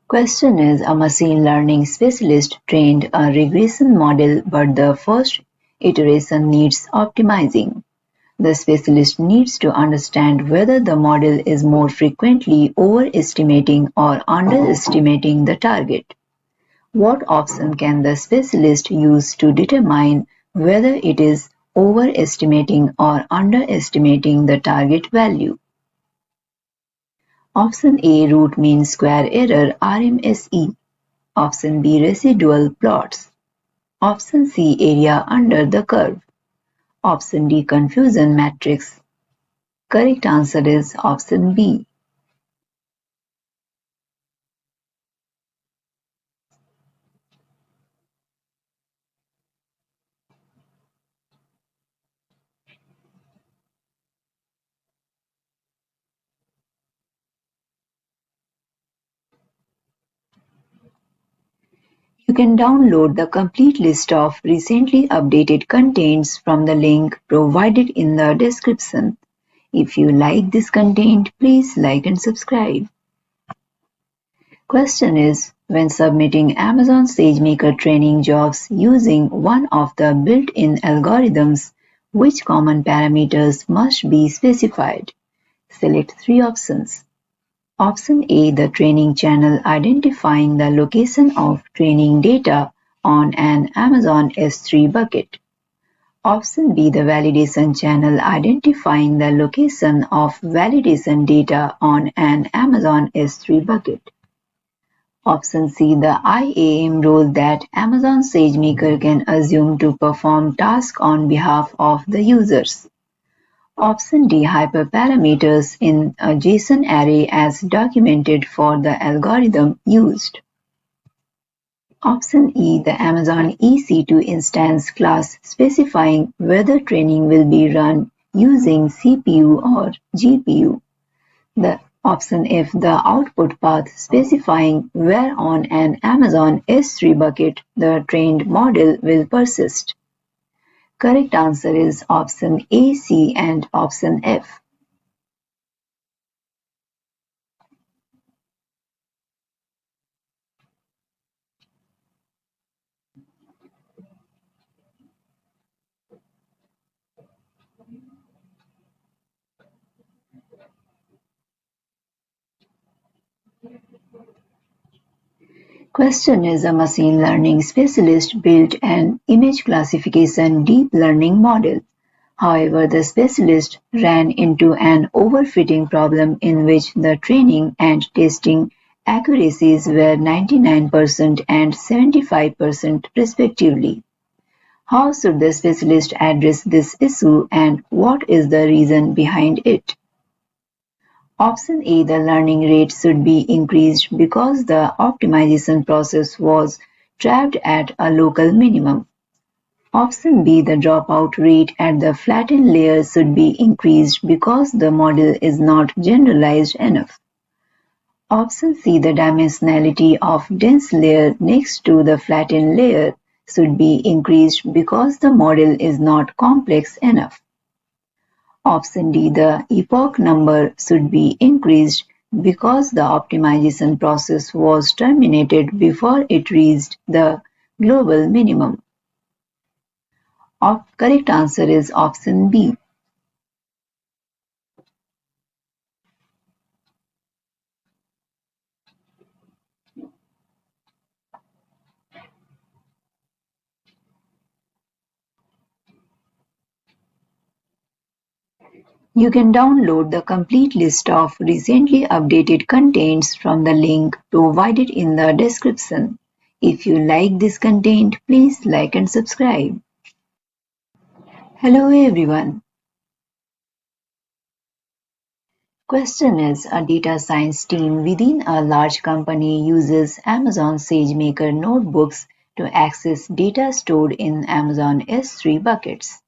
Question is, a machine learning specialist trained a regression model but the first iteration needs optimizing. The specialist needs to understand whether the model is more frequently overestimating or underestimating the target. What option can the specialist use to determine whether it is overestimating or underestimating the target value? Option A. Root mean square error (RMSE). Option B. Residual plots. Option C. Area under the curve. Option D. Confusion matrix. Correct answer is option B. You can download the complete list of recently updated contents from the link provided in the description. If you like this content, please like and subscribe. Question is, when submitting Amazon SageMaker training jobs using one of the built-in algorithms, which common parameters must be specified? Select three options. Option A. The training channel identifying the location of training data on an Amazon S3 bucket. Option B. The validation channel identifying the location of validation data on an Amazon S3 bucket. Option C. The IAM role that Amazon SageMaker can assume to perform tasks on behalf of the users. Option D. Hyperparameters in a JSON array as documented for the algorithm used. Option E. The Amazon EC2 instance class specifying whether training will be run using CPU or GPU. The Option F. The output path specifying where on an Amazon S3 bucket the trained model will persist. Correct answer is option A, C and option F. Question is a machine learning specialist built an image classification deep learning model. However, the specialist ran into an overfitting problem in which the training and testing accuracies were 99% and 75% respectively. How should the specialist address this issue and what is the reason behind it? Option A, the learning rate should be increased because the optimization process was trapped at a local minimum. Option B, the dropout rate at the flattened layer should be increased because the model is not generalized enough. Option C, the dimensionality of dense layer next to the flattened layer should be increased because the model is not complex enough. Option D, the epoch number should be increased because the optimization process was terminated before it reached the global minimum. Correct answer is option B. You can download the complete list of recently updated contents from the link provided in the description. If you like this content, please like and subscribe. Hello everyone. Question is, a data science team within a large company uses Amazon SageMaker notebooks to access data stored in Amazon S3 buckets.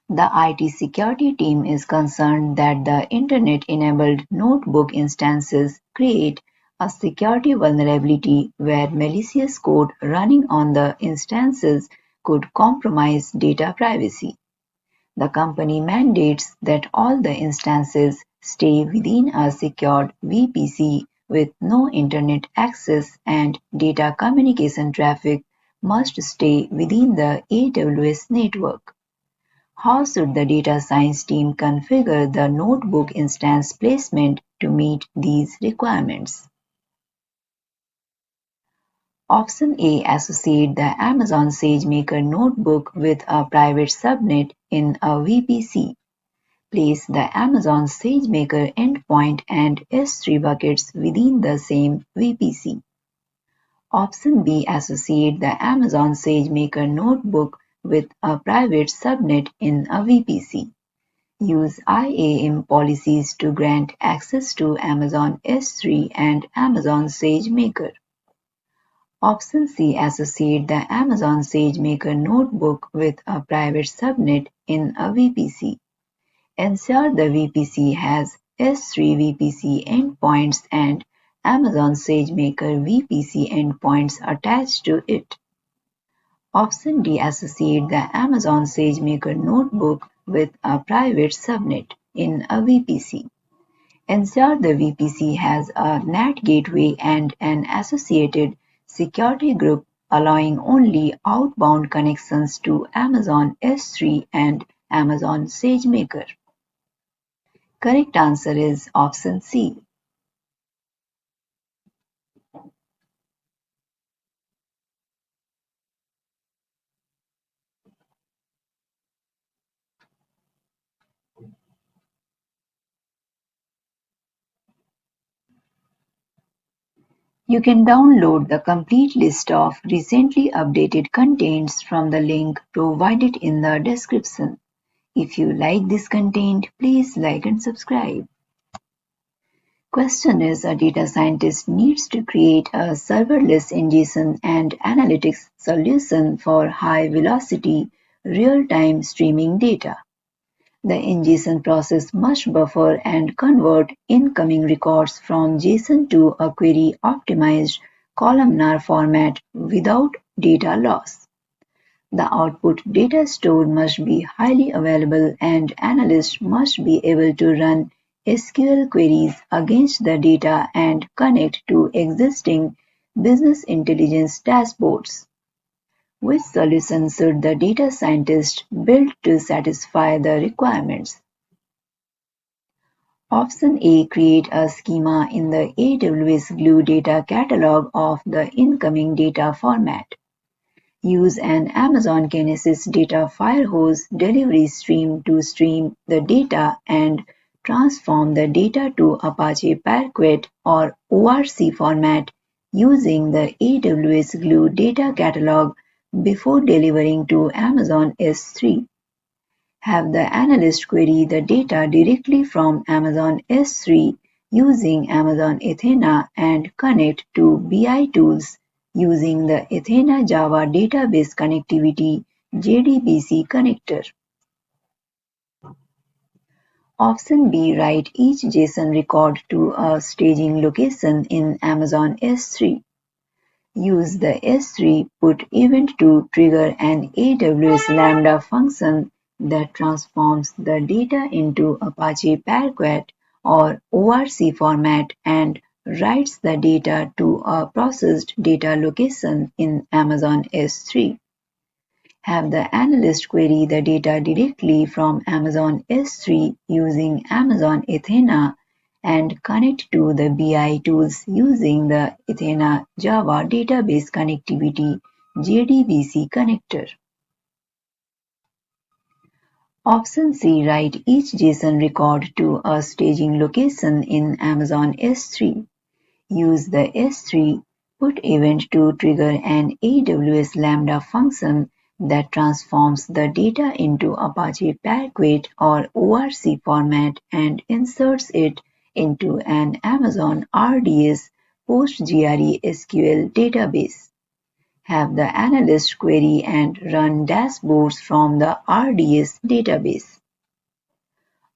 The IT security team is concerned that the internet-enabled notebook instances create a security vulnerability where malicious code running on the instances could compromise data privacy. The company mandates that all the instances stay within a secured VPC with no internet access and data communication traffic must stay within the AWS network. How should the data science team configure the notebook instance placement to meet these requirements? Option A, associate the Amazon SageMaker notebook with a private subnet in a VPC. Place the Amazon SageMaker endpoint and S3 buckets within the same VPC. Option B, associate the Amazon SageMaker notebook with a private subnet in a VPC. Use IAM policies to grant access to Amazon S3 and Amazon SageMaker. Option C, associate the Amazon SageMaker notebook with a private subnet in a VPC. Ensure the VPC has S3 VPC endpoints and Amazon SageMaker VPC endpoints attached to it. Option D, associate the Amazon SageMaker notebook with a private subnet in a VPC. Ensure the VPC has a NAT gateway and an associated security group allowing only outbound connections to Amazon S3 and Amazon SageMaker. Correct answer is option C. You can download the complete list of recently updated contents from the link provided in the description. If you like this content, please like and subscribe. Question is, a data scientist needs to create a serverless ingestion and analytics solution for high-velocity, real-time streaming data. The ingestion process must buffer and convert incoming records from JSON to a query-optimized columnar format without data loss. The output data stored must be highly available and analysts must be able to run SQL queries against the data and connect to existing business intelligence dashboards. Which solution should the data scientist build to satisfy the requirements? Option A. Create a schema in the AWS Glue data catalog of the incoming data format. Use an Amazon Kinesis data firehose delivery stream to stream the data and transform the data to Apache Parquet or ORC format using the AWS Glue data catalog before delivering to Amazon S3. Have the analyst query the data directly from Amazon S3 using Amazon Athena and connect to BI tools using the Athena Java Database Connectivity JDBC connector. Option B. Write each JSON record to a staging location in Amazon S3. Use the S3 put event to trigger an AWS Lambda function that transforms the data into Apache Parquet or ORC format and writes the data to a processed data location in Amazon S3. Have the analyst query the data directly from Amazon S3 using Amazon Athena and connect to the BI tools using the Athena Java Database Connectivity JDBC connector. Option C. Write each JSON record to a staging location in Amazon S3. Use the S3 put event to trigger an AWS Lambda function that transforms the data into Apache Parquet or ORC format and inserts it into an Amazon RDS PostgreSQL SQL database. Have the analyst query and run dashboards from the RDS database.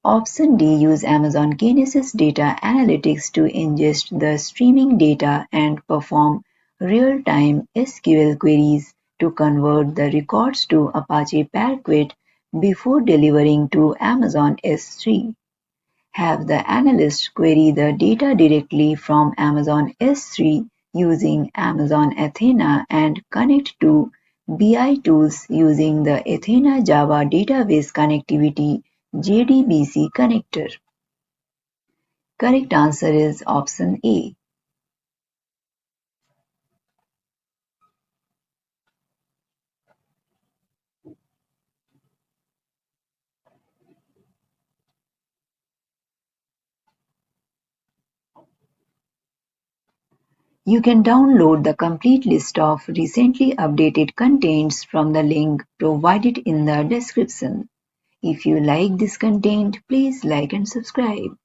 Option D. Use Amazon Kinesis data analytics to ingest the streaming data and perform real-time SQL queries to convert the records to Apache Parquet before delivering to Amazon S3. Have the analyst query the data directly from Amazon S3 using Amazon Athena and connect to BI tools using the Athena Java Database Connectivity JDBC connector. Correct answer is option A. You can download the complete list of recently updated contents from the link provided in the description. If you like this content, please like and subscribe.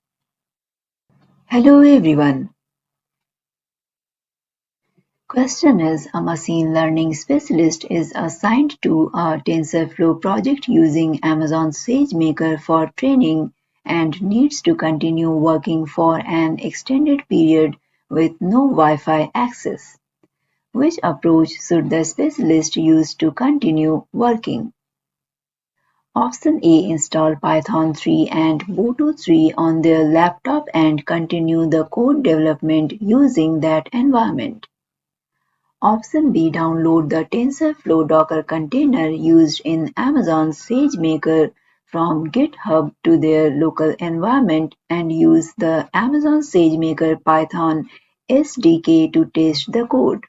Hello everyone. Question is, a machine learning specialist is assigned to a TensorFlow project using Amazon SageMaker for training and needs to continue working for an extended period with no Wi-Fi access. Which approach should the specialist use to continue working? Option A. Install Python 3 and Boto 3 on their laptop and continue the code development using that environment. Option B. Download the TensorFlow Docker container used in Amazon SageMaker from GitHub to their local environment and use the Amazon SageMaker Python SDK to test the code.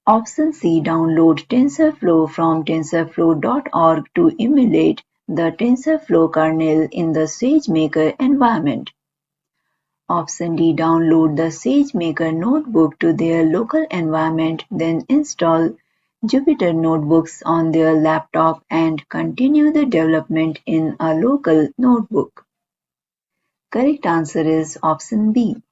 Option C. Download TensorFlow from tensorflow.org to emulate the TensorFlow kernel in the SageMaker environment. Option D. Download the SageMaker notebook to their local environment, then install Jupyter Notebooks on their laptop and continue the development in a local notebook. Correct answer is option B.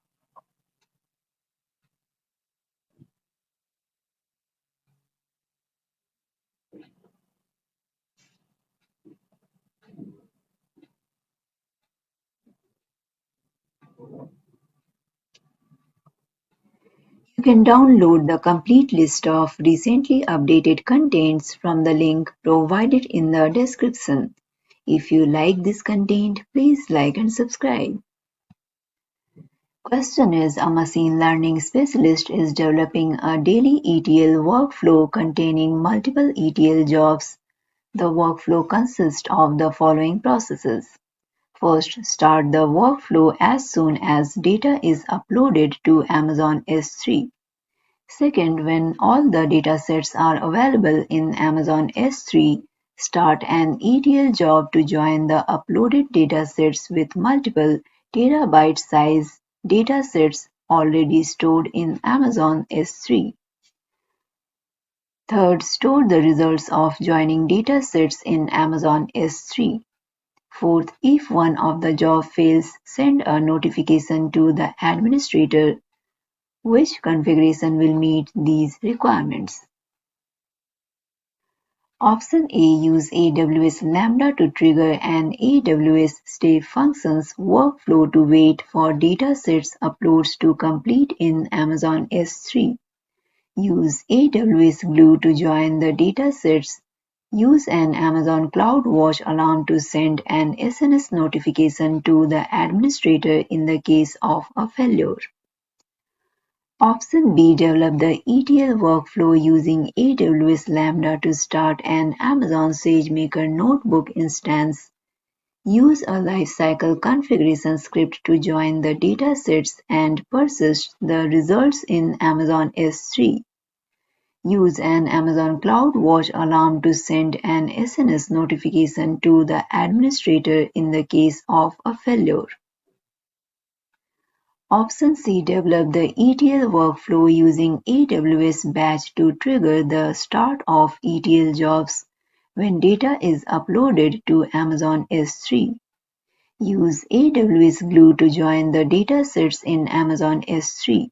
You can download the complete list of recently updated contents from the link provided in the description. If you like this content, please like and subscribe. Question is, a machine learning specialist is developing a daily ETL workflow containing multiple ETL jobs. The workflow consists of the following processes. First, start the workflow as soon as data is uploaded to Amazon S3. Second, when all the datasets are available in Amazon S3, start an ETL job to join the uploaded datasets with multiple terabyte size datasets already stored in Amazon S3. Third, store the results of joining datasets in Amazon S3. Fourth, if one of the job fails, send a notification to the administrator which configuration will meet these requirements. Option A. Use AWS Lambda to trigger an AWS step functions workflow to wait for datasets uploads to complete in Amazon S3. Use AWS Glue to join the datasets. Use an Amazon CloudWatch alarm to send an SMS notification to the administrator in the case of a failure. Option B. Develop the ETL workflow using AWS Lambda to start an Amazon SageMaker notebook instance. Use a lifecycle configuration script to join the datasets and persist the results in Amazon S3. Use an Amazon CloudWatch alarm to send an SMS notification to the administrator in the case of a failure. Option C. Develop the ETL workflow using AWS Batch to trigger the start of ETL jobs when data is uploaded to Amazon S3. Use AWS Glue to join the datasets in Amazon S3.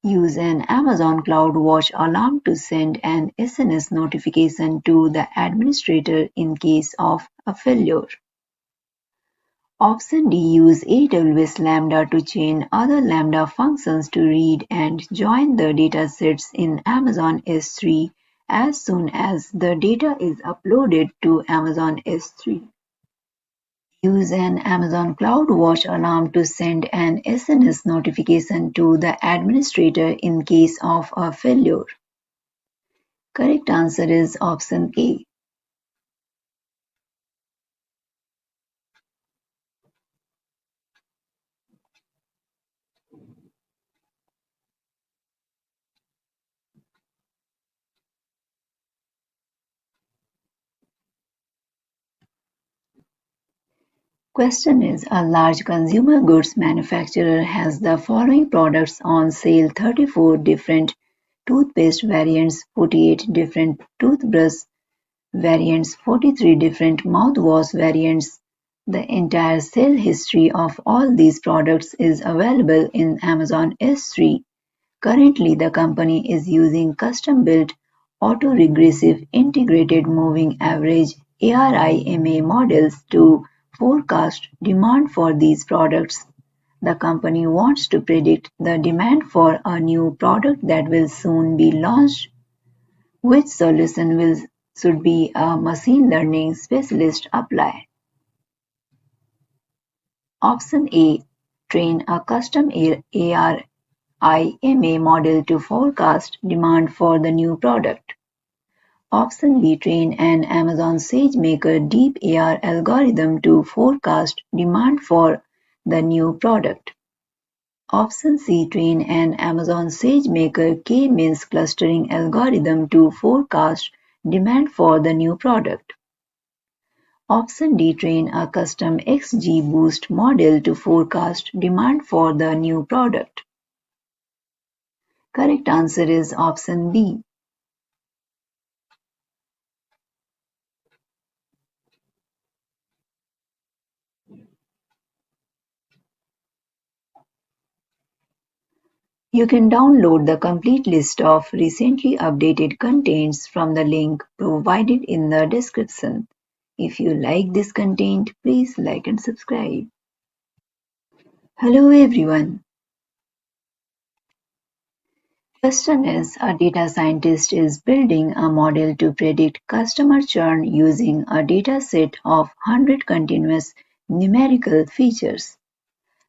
Use an Amazon CloudWatch alarm to send an SMS notification to the administrator in case of a failure. Option D. Use AWS Lambda to chain other Lambda functions to read and join the datasets in Amazon S3 as soon as the data is uploaded to Amazon S3. Use an Amazon CloudWatch alarm to send an SMS notification to the administrator in case of a failure. Correct answer is option A. Question is, a large consumer goods manufacturer has the following products on sale: 34 different toothpaste variants, 48 different toothbrush variants, 43 different mouthwash variants. The entire sale history of all these products is available in Amazon S3. Currently, the company is using custom-built autoregressive integrated moving average (ARIMA) models to forecast demand for these products. The company wants to predict the demand for a new product that will soon be launched. Which solution should be a machine learning specialist apply? Option A. Train a custom ARIMA model to forecast demand for the new product. Option B. Train an Amazon SageMaker deep AI algorithm to forecast demand for the new product. Option C. Train an Amazon SageMaker K-means clustering algorithm to forecast demand for the new product. Option D. Train a custom XGBoost model to forecast demand for the new product. Correct answer is option B. You can download the complete list of recently updated contents from the link provided in the description. If you like this content, please like and subscribe. Hello everyone. Question is, a data scientist is building a model to predict customer churn using a dataset of 100 continuous numerical features.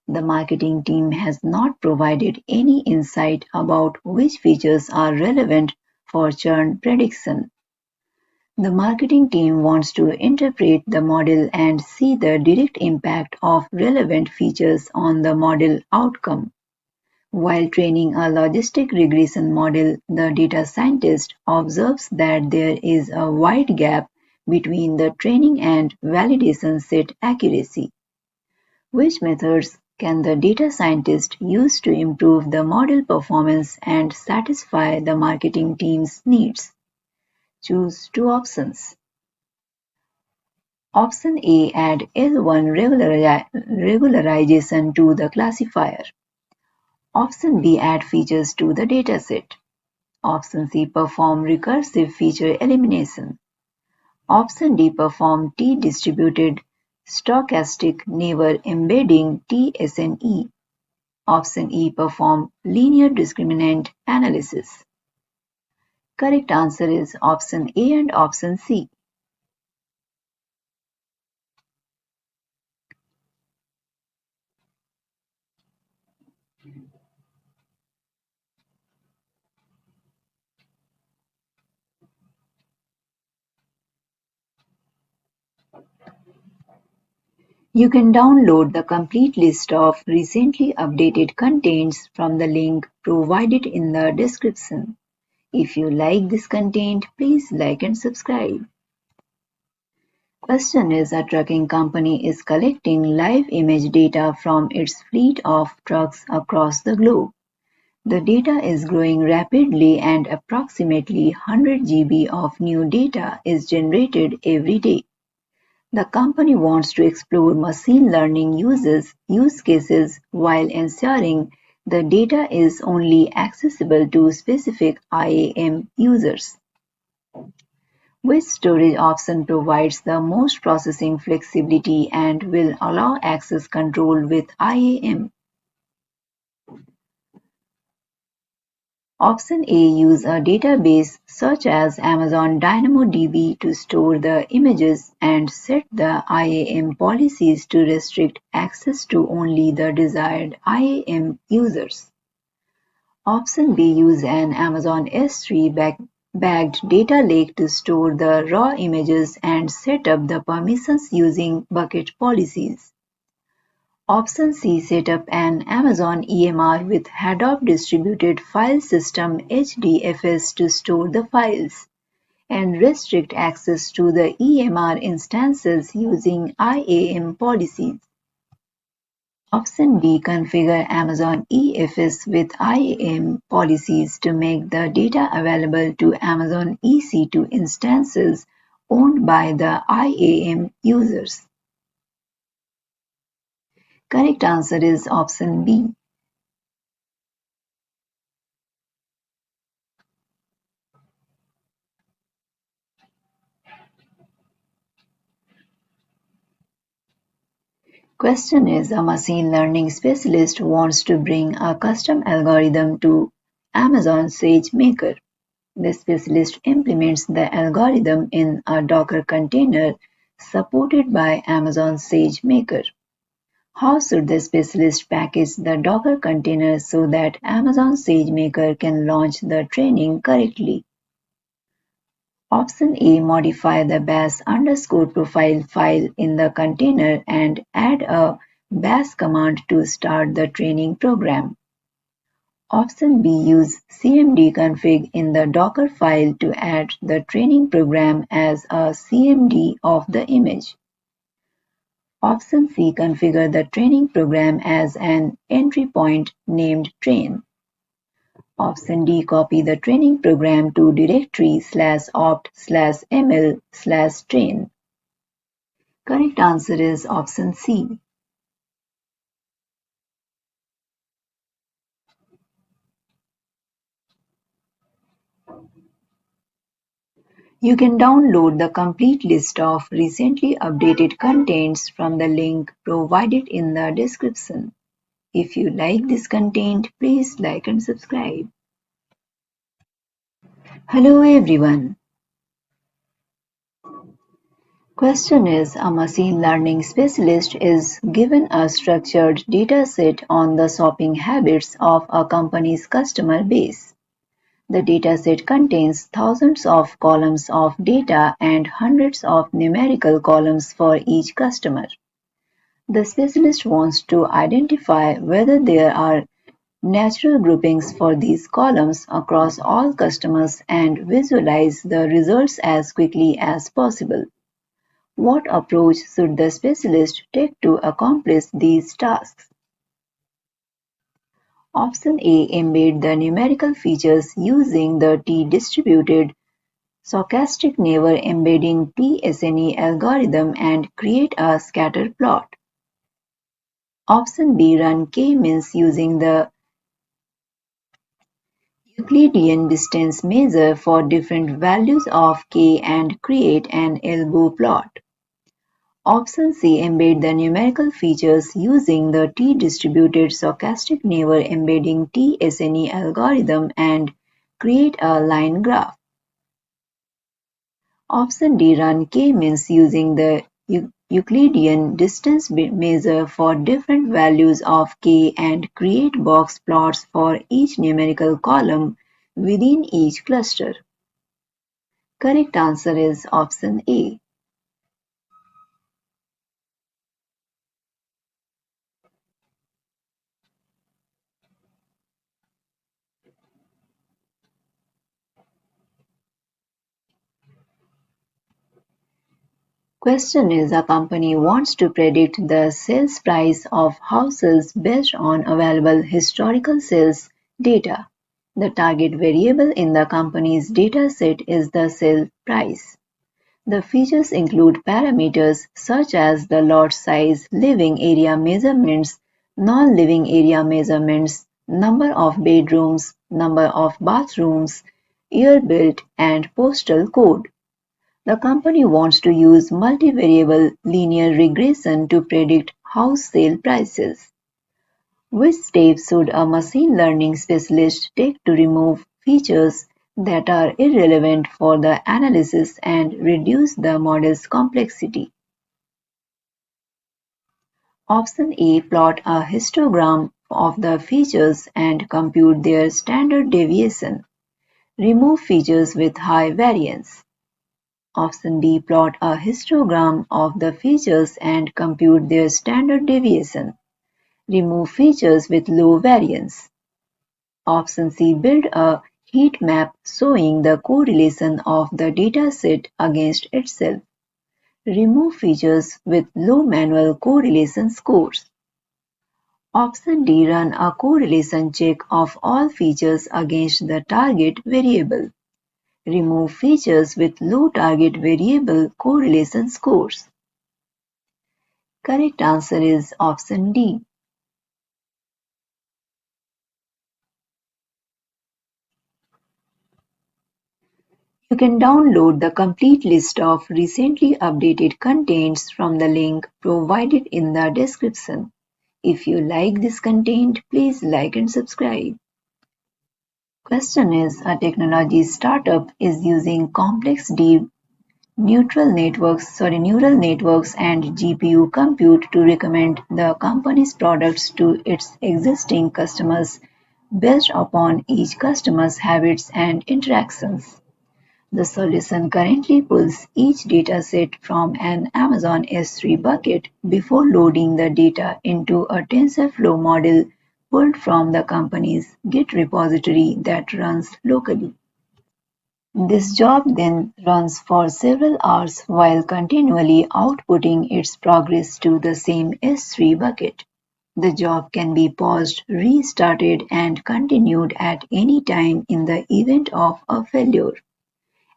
The marketing team has not provided any insight about which features are relevant for churn prediction. The marketing team wants to interpret the model and see the direct impact of relevant features on the model outcome. While training a logistic regression model, the data scientist observes that there is a wide gap between the training and validation set accuracy. Which methods can the data scientist use to improve the model performance and satisfy the marketing team's needs? Choose two options. Option A, add L1 regularization to the classifier. Option B, add features to the dataset. Option C, perform recursive feature elimination. Option D, perform T-distributed stochastic neighbor embedding (TSNE). Option E, perform linear discriminant analysis. Correct answer is option A and option C. You can download the complete list of recently updated contents from the link provided in the description. If you like this content, please like and subscribe. Question is, a trucking company is collecting live image data from its fleet of trucks across the globe. The data is growing rapidly and approximately 100 GB of new data is generated every day. The company wants to explore machine learning use cases while ensuring the data is only accessible to specific IAM users. Which storage option provides the most processing flexibility and will allow access control with IAM? Option A, use a database such as Amazon DynamoDB to store the images and set the IAM policies to restrict access to only the desired IAM users. Option B, use an Amazon S3 backed data lake to store the raw images and set up the permissions using bucket policies. Option C, set up an Amazon EMR with Hadoop Distributed File System (HDFS) to store the files, and restrict access to the EMR instances using IAM policies. Option D, configure Amazon EFS with IAM policies to make the data available to Amazon EC2 instances owned by the IAM users. Correct answer is option B. Question is, a machine learning specialist wants to bring a custom algorithm to Amazon SageMaker. The specialist implements the algorithm in a Docker container supported by Amazon SageMaker. How should the specialist package the Docker container so that Amazon SageMaker can launch the training correctly? Option A, modify the bash_profile file in the container and add a bash command to start the training program. Option B, use cmd-config in the Docker file to add the training program as a cmd of the image. Option C, configure the training program as an entry point named train. Option D, copy the training program to directory /opt/ml/train. Correct answer is option C. You can download the complete list of recently updated contents from the link provided in the description. If you like this content, please like and subscribe. Hello everyone. Question is, a machine learning specialist is given a structured data set on the shopping habits of a company's customer base. The dataset contains thousands of columns of data and hundreds of numerical columns for each customer. The specialist wants to identify whether there are natural groupings for these columns across all customers and visualize the results as quickly as possible. What approach should the specialist take to accomplish these tasks? Option A. Embed the numerical features using the T-distributed stochastic neighbor embedding T-SNE algorithm and create a scatter plot. Option B. Run k-means using the Euclidean distance measure for different values of k and create an elbow plot. Option C. Embed the numerical features using the T-distributed stochastic neighbor embedding T-SNE algorithm and create a line graph. Option D. Run k-means using the Euclidean distance measure for different values of k and create box plots for each numerical column within each cluster. Correct answer is option A. Question is, a company wants to predict the sales price of houses based on available historical sales data. The target variable in the company's data set is the sale price. The features include parameters such as the lot size, living area measurements, non-living area measurements, number of bedrooms, number of bathrooms, year built, and postal code. The company wants to use multivariable linear regression to predict house sale prices. Which steps should a machine learning specialist take to remove features that are irrelevant for the analysis and reduce the model's complexity? Option A. Plot a histogram of the features and compute their standard deviation. Remove features with high variance. Option B. Plot a histogram of the features and compute their standard deviation. Remove features with low variance. Option C. Build a heat map showing the correlation of the dataset against itself. Remove features with low manual correlation scores. Option D. Run a correlation check of all features against the target variable. Remove features with low target variable correlation scores. Correct answer is option D. You can download the complete list of recently updated contents from the link provided in the description. If you like this content, please like and subscribe. Question is, a technology startup is using complex deep neural networks and GPU compute to recommend the company's products to its existing customers based upon each customer's habits and interactions. The solution currently pulls each dataset from an Amazon S3 bucket before loading the data into a TensorFlow model pulled from the company's Git repository that runs locally. This job then runs for several hours while continually outputting its progress to the same S3 bucket. The job can be paused, restarted, and continued at any time in the event of a failure,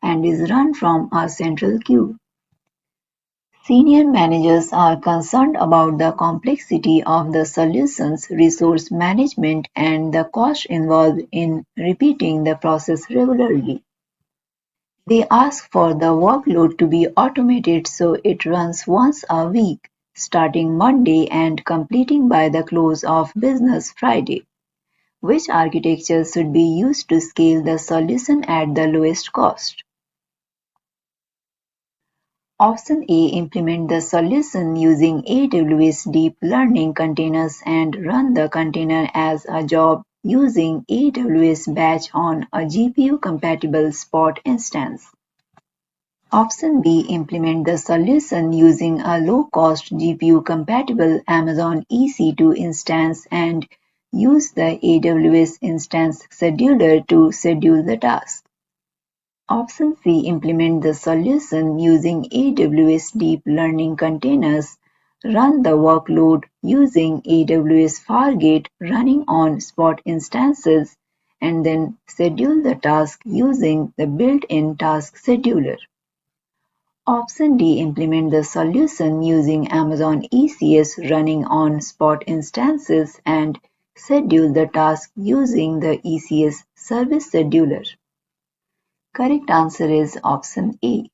and is run from a central queue. Senior managers are concerned about the complexity of the solution's resource management and the cost involved in repeating the process regularly. They ask for the workload to be automated so it runs once a week, starting Monday and completing by the close of business Friday. Which architecture should be used to scale the solution at the lowest cost? Option A. Implement the solution using AWS Deep Learning containers and run the container as a job using AWS Batch on a GPU-compatible Spot instance. Option B. Implement the solution using a low-cost GPU-compatible Amazon EC2 instance and use the AWS Instance Scheduler to schedule the task. Option C. Implement the solution using AWS Deep Learning Containers. Run the workload using AWS Fargate running on Spot instances and then schedule the task using the built-in task scheduler. Option D. Implement the solution using Amazon ECS running on Spot instances and schedule the task using the ECS service scheduler. Correct answer is option A.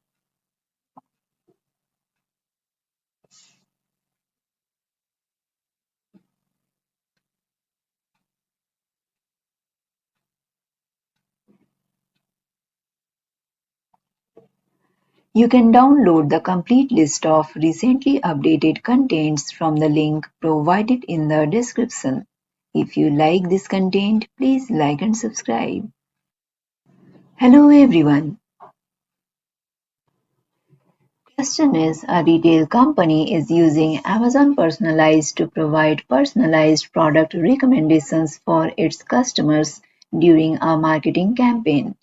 You can download the complete list of recently updated contents from the link provided in the description. If you like this content, please like and subscribe. Hello everyone. Question is, a retail company is using Amazon Personalized to provide personalized product recommendations for its customers during a marketing campaign.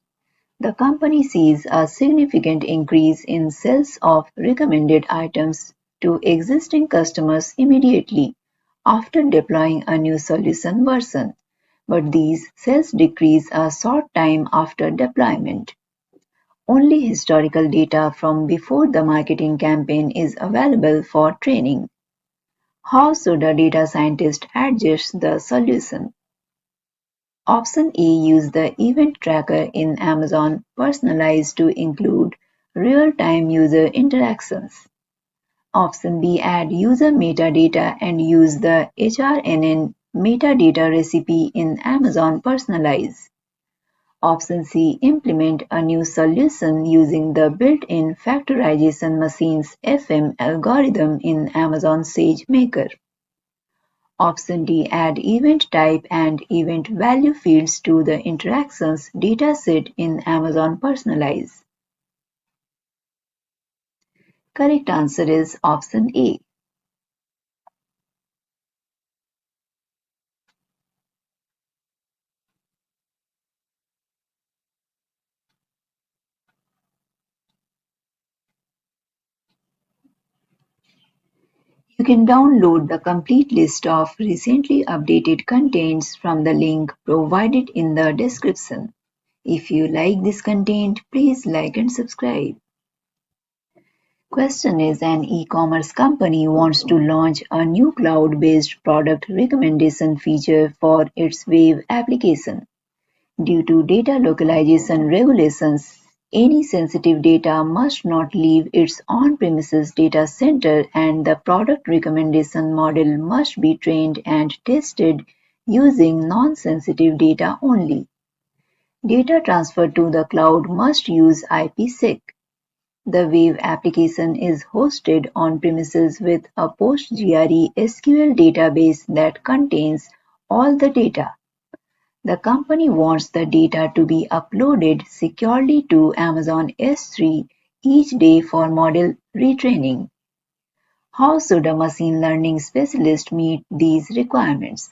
The company sees a significant increase in sales of recommended items to existing customers immediately after deploying a new solution version, but these sales decrease a short time after deployment. Only historical data from before the marketing campaign is available for training. How should a data scientist adjust the solution? Option A. Use the event tracker in Amazon Personalized to include real-time user interactions. Option B. Add user metadata and use the HRNN metadata recipe in Amazon Personalized. Option C. Implement a new solution using the built-in factorization machine's FM algorithm in Amazon SageMaker. Option D. Add event type and event value fields to the interactions dataset in Amazon Personalize. Correct answer is option A. You can download the complete list of recently updated contents from the link provided in the description. If you like this content, please like and subscribe. Question is, an e-commerce company wants to launch a new cloud-based product recommendation feature for its web application. Due to data localization regulations, any sensitive data must not leave its on-premises data center, and the product recommendation model must be trained and tested using non-sensitive data only. Data transfer to the cloud must use IPsec. The web application is hosted on-premises with a PostgreSQL SQL database that contains all the data. The company wants the data to be uploaded securely to Amazon S3 each day for model retraining. How should a machine learning specialist meet these requirements?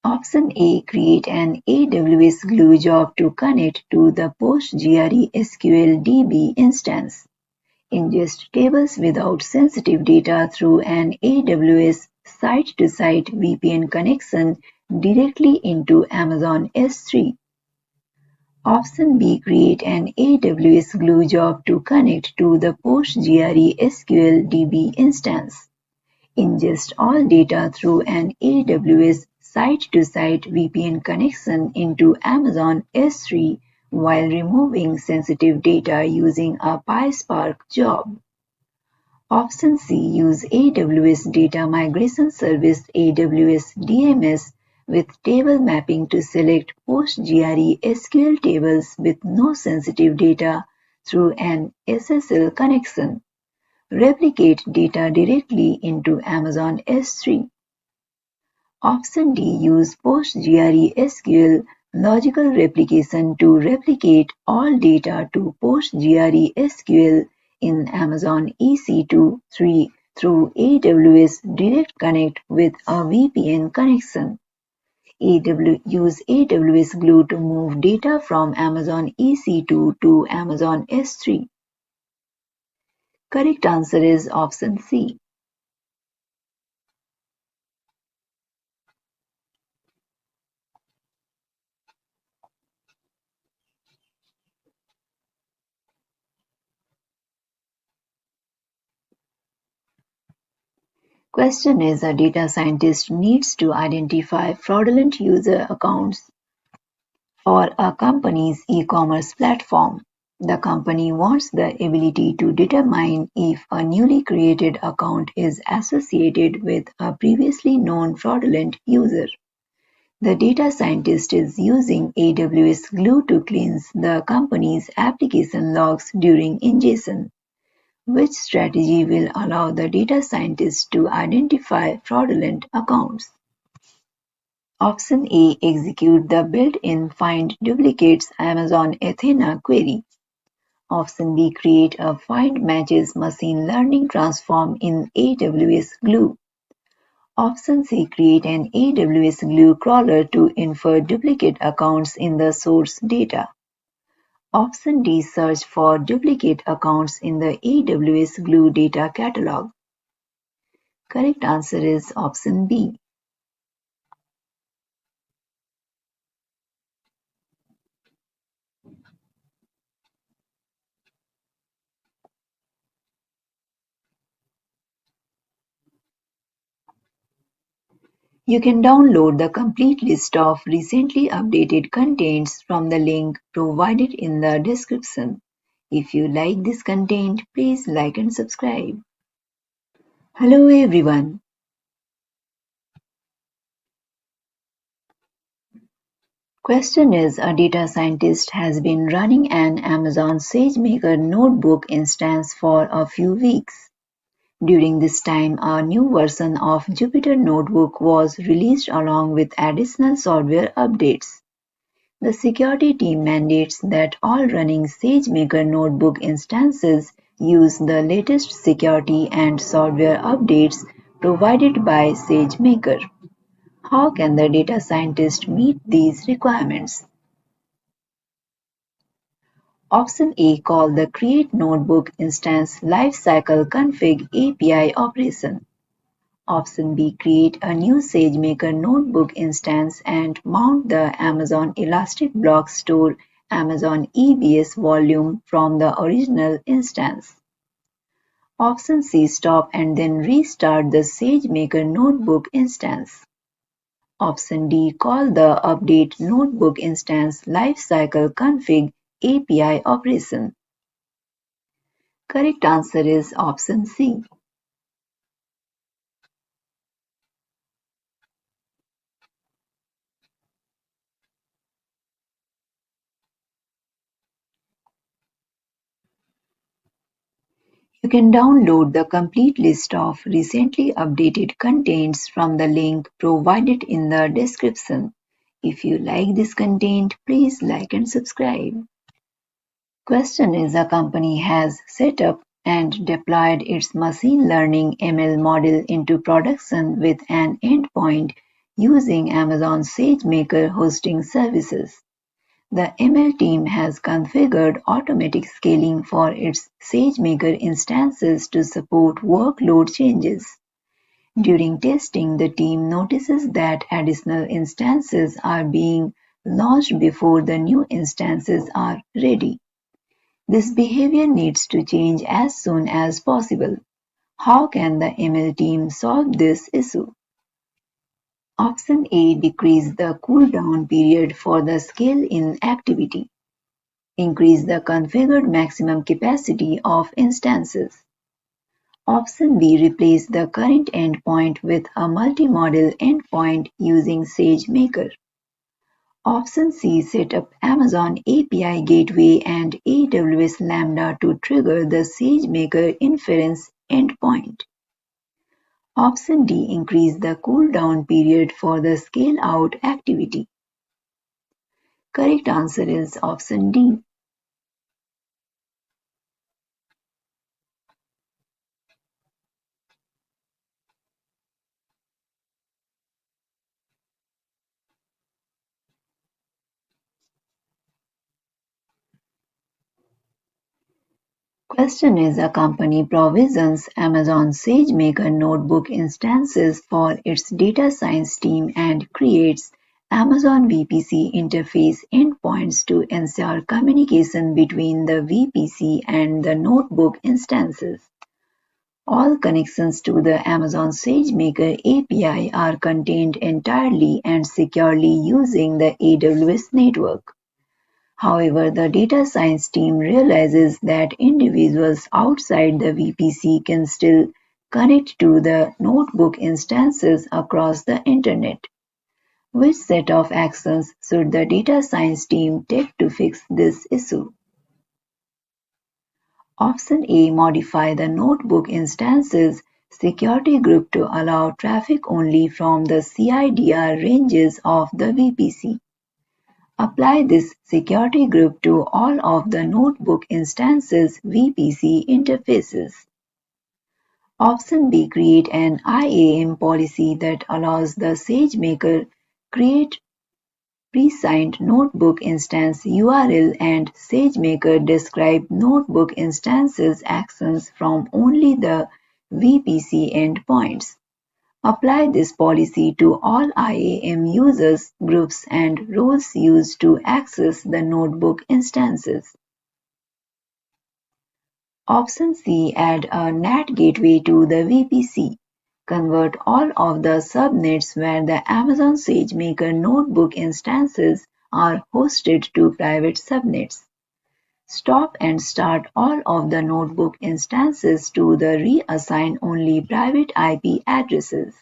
Option A. Create an AWS Glue job to connect to the PostgreSQL DB instance. Ingest tables without sensitive data through an AWS site-to-site VPN connection directly into Amazon S3. Option B. Create an AWS Glue job to connect to the PostgreSQL DB instance. Ingest all data through an AWS site-to-site VPN connection into Amazon S3 while removing sensitive data using a PySpark job. Option C. Use AWS Data Migration Service (AWS DMS) with table mapping to select PostgreSQL tables with no sensitive data through an SSL connection. Replicate data directly into Amazon S3. Option D. Use PostgreSQL logical replication to replicate all data to PostgreSQL in Amazon EC2 through AWS Direct Connect with a VPN connection. Use AWS Glue to move data from Amazon EC2 to Amazon S3. Correct answer is option C. Question is, a data scientist needs to identify fraudulent user accounts for a company's e-commerce platform. The company wants the ability to determine if a newly created account is associated with a previously known fraudulent user. The data scientist is using AWS Glue to cleanse the company's application logs during ingestion. Which strategy will allow the data scientist to identify fraudulent accounts? Option A. Execute the built-in find duplicates Amazon Athena query. Option B. Create a find matches machine learning transform in AWS Glue. Option C. Create an AWS Glue crawler to infer duplicate accounts in the source data. Option D. Search for duplicate accounts in the AWS Glue data catalog. Correct answer is option B. You can download the complete list of recently updated contents from the link provided in the description. If you like this content, please like and subscribe. Hello everyone. Question is, a data scientist has been running an Amazon SageMaker notebook instance for a few weeks. During this time, a new version of Jupyter Notebook was released along with additional software updates. The security team mandates that all running SageMaker notebook instances use the latest security and software updates provided by SageMaker. How can the data scientist meet these requirements? Option A. Call the create notebook instance lifecycle config API operation. Option B. Create a new SageMaker notebook instance and mount the Amazon Elastic Block Store Amazon EBS volume from the original instance. Option C. Stop and then restart the SageMaker notebook instance. Option D. Call the update notebook instance lifecycle config API operation. Correct answer is option C. You can download the complete list of recently updated contents from the link provided in the description. If you like this content, please like and subscribe. Question is, a company has set up and deployed its machine learning ML model into production with an endpoint using Amazon SageMaker hosting services. The ML team has configured automatic scaling for its SageMaker instances to support workload changes. During testing, the team notices that additional instances are being launched before the new instances are ready. This behavior needs to change as soon as possible. How can the ML team solve this issue? Option A. Decrease the cooldown period for the scale-in activity. Increase the configured maximum capacity of instances. Option B. Replace the current endpoint with a multi-model endpoint using SageMaker. Option C. Set up Amazon API Gateway and AWS Lambda to trigger the SageMaker inference endpoint. Option D. Increase the cool-down period for the scale-out activity. Correct answer is option D. Question is a company provisions Amazon SageMaker notebook instances for its data science team and creates Amazon VPC interface endpoints to ensure communication between the VPC and the notebook instances. All connections to the Amazon SageMaker API are contained entirely and securely using the AWS network. However, the data science team realizes that individuals outside the VPC can still connect to the notebook instances across the internet. Which set of actions should the data science team take to fix this issue? Option A. Modify the notebook instances security group to allow traffic only from the CIDR ranges of the VPC. Apply this security group to all of the notebook instances VPC interfaces. Option B. Create an IAM policy that allows the SageMaker create pre-signed notebook instance URL and SageMaker describe notebook instances actions from only the VPC endpoints. Apply this policy to all IAM users, groups, and roles used to access the notebook instances. Option C. Add a NAT gateway to the VPC. Convert all of the subnets where the Amazon SageMaker notebook instances are hosted to private subnets. Stop and start all of the notebook instances to the reassign only private IP addresses.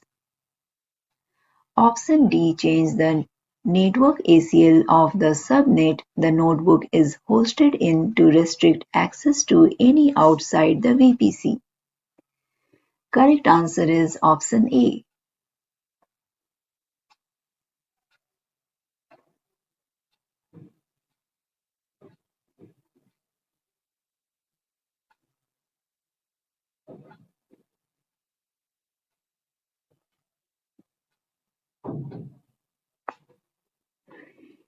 Option D. Change the network ACL of the subnet the notebook is hosted in to restrict access to any outside the VPC. Correct answer is option A.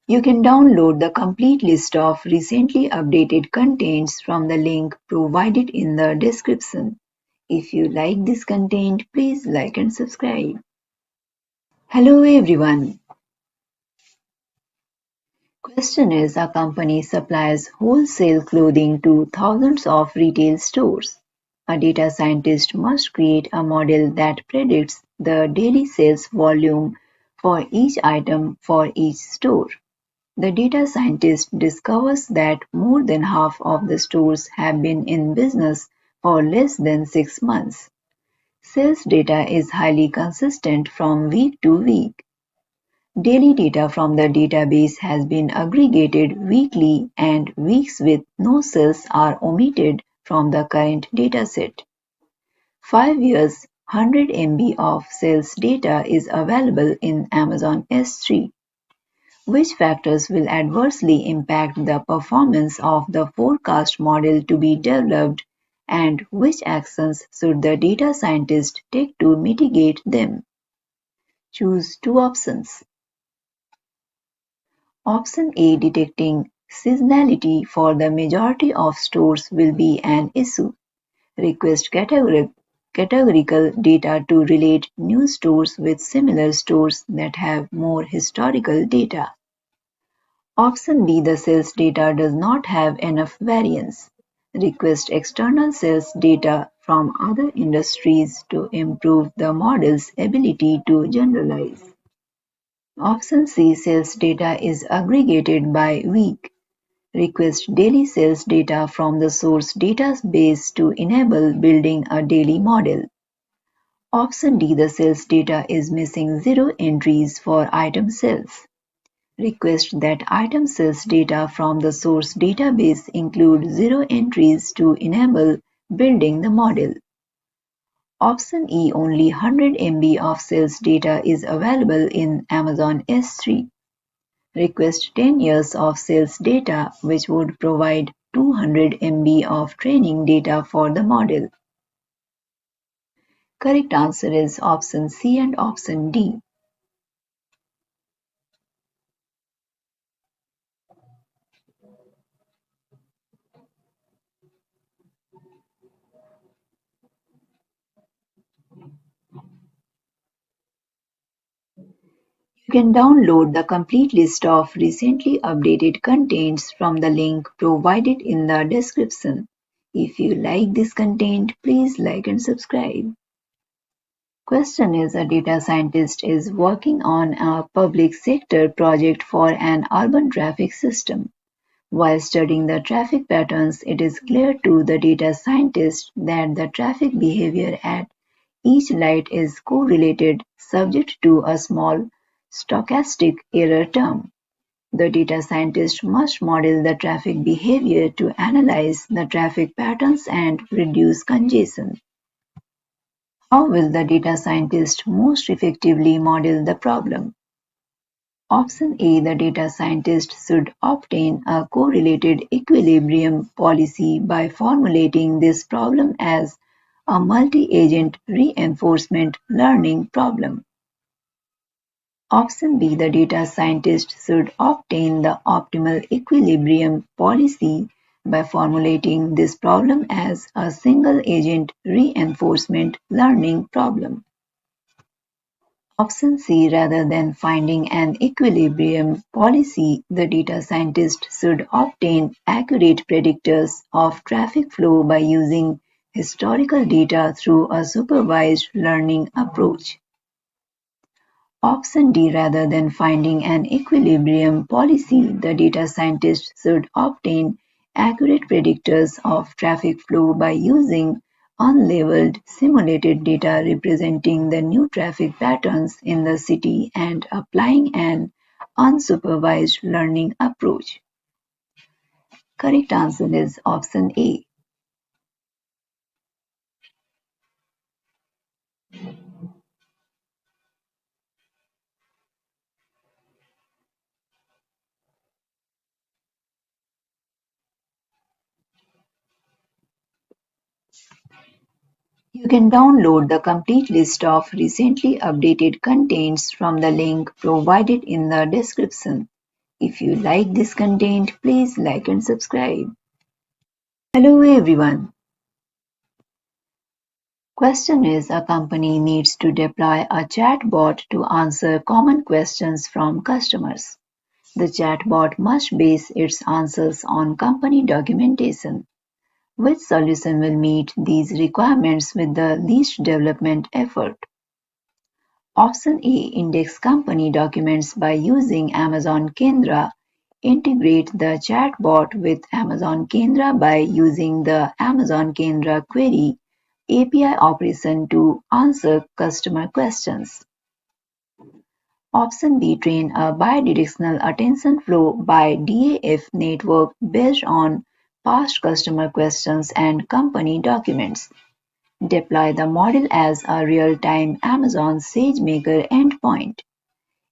You can download the complete list of recently updated contents from the link provided in the description. If you like this content, please like and subscribe. Hello everyone. Question is a company supplies wholesale clothing to thousands of retail stores. A data scientist must create a model that predicts the daily sales volume for each item for each store. The data scientist discovers that more than half of the stores have been in business for less than 6 months. Sales data is highly consistent from week to week. Daily data from the database has been aggregated weekly and weeks with no sales are omitted from the current dataset. 5 years 100 MB of sales data is available in Amazon S3. Which factors will adversely impact the performance of the forecast model to be developed, and which actions should the data scientist take to mitigate them? Choose two options. Option A. Detecting seasonality for the majority of stores will be an issue. Request categorical data to relate new stores with similar stores that have more historical data. Option B. The sales data does not have enough variance. Request external sales data from other industries to improve the model's ability to generalize. Option C. Sales data is aggregated by week. Request daily sales data from the source database to enable building a daily model. Option D. The sales data is missing 0 entries for item sales. Request that item sales data from the source database include 0 entries to enable building the model. Option E, only 100 MB of sales data is available in Amazon S3. Request 10 years of sales data, which would provide 200 MB of training data for the model. Correct answer is option C and option D. You can download the complete list of recently updated contents from the link provided in the description. If you like this content, please like and subscribe. Question is, a data scientist is working on a public sector project for an urban traffic system. While studying the traffic patterns, it is clear to the data scientist that the traffic behavior at each light is correlated, subject to a small stochastic error term. The data scientist must model the traffic behavior to analyze the traffic patterns and reduce congestion. How will the data scientist most effectively model the problem? Option A, the data scientist should obtain a correlated equilibrium policy by formulating this problem as a multi-agent reinforcement learning problem. Option B, the data scientist should obtain the optimal equilibrium policy by formulating this problem as a single-agent reinforcement learning problem. Option C, rather than finding an equilibrium policy, the data scientist should obtain accurate predictors of traffic flow by using historical data through a supervised learning approach. Option D, rather than finding an equilibrium policy, the data scientist should obtain accurate predictors of traffic flow by using unlabeled simulated data representing the new traffic patterns in the city and applying an unsupervised learning approach. Correct answer is option A. You can download the complete list of recently updated contents from the link provided in the description. If you like this content, please like and subscribe. Hello everyone. Question is, a company needs to deploy a chatbot to answer common questions from customers. The chatbot must base its answers on company documentation. Which solution will meet these requirements with the least development effort? Option A, index company documents by using Amazon Kendra. Integrate the chatbot with Amazon Kendra by using the Amazon Kendra query API operation to answer customer questions. Option B, train a bidirectional attention flow by DAF network based on past customer questions and company documents. Deploy the model as a real-time Amazon SageMaker endpoint.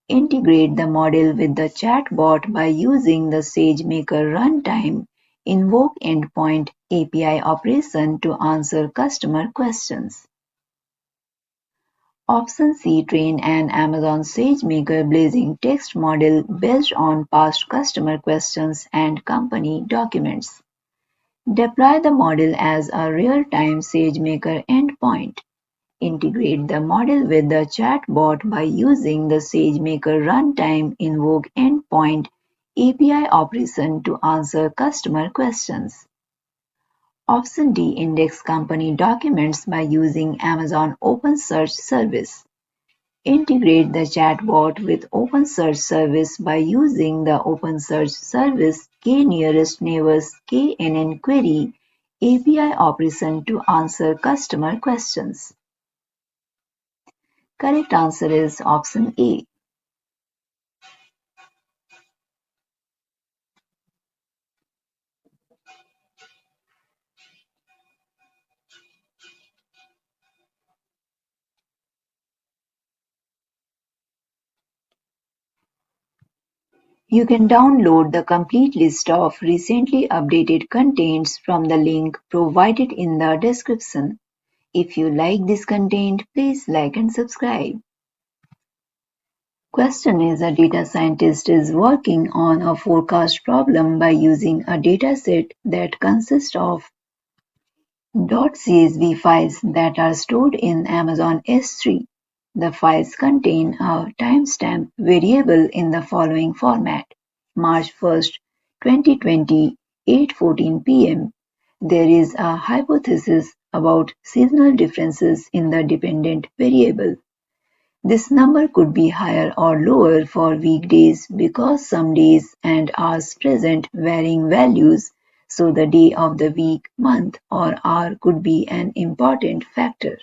Integrate the model with the chatbot by using the SageMaker runtime invoke endpoint API operation to answer customer questions. Option C, train an Amazon SageMaker blazing text model based on past customer questions and company documents. Deploy the model as a real-time SageMaker endpoint. Integrate the model with the chatbot by using the SageMaker runtime invoke endpoint API operation to answer customer questions. Option D, index company documents by using Amazon OpenSearch service. Integrate the chatbot with OpenSearch service by using the OpenSearch service k-nearest neighbors KNN query API operation to answer customer questions. Correct answer is option A. You can download the complete list of recently updated contents from the link provided in the description. If you like this content, please like and subscribe. Question is a data scientist is working on a forecast problem by using a dataset that consists of .csv files that are stored in Amazon S3. The files contain a timestamp variable in the following format: March 1st, 2020, 8:14 p.m. There is a hypothesis about seasonal differences in the dependent variable. This number could be higher or lower for weekdays because some days and hours present varying values, so the day of the week, month, or hour could be an important factor.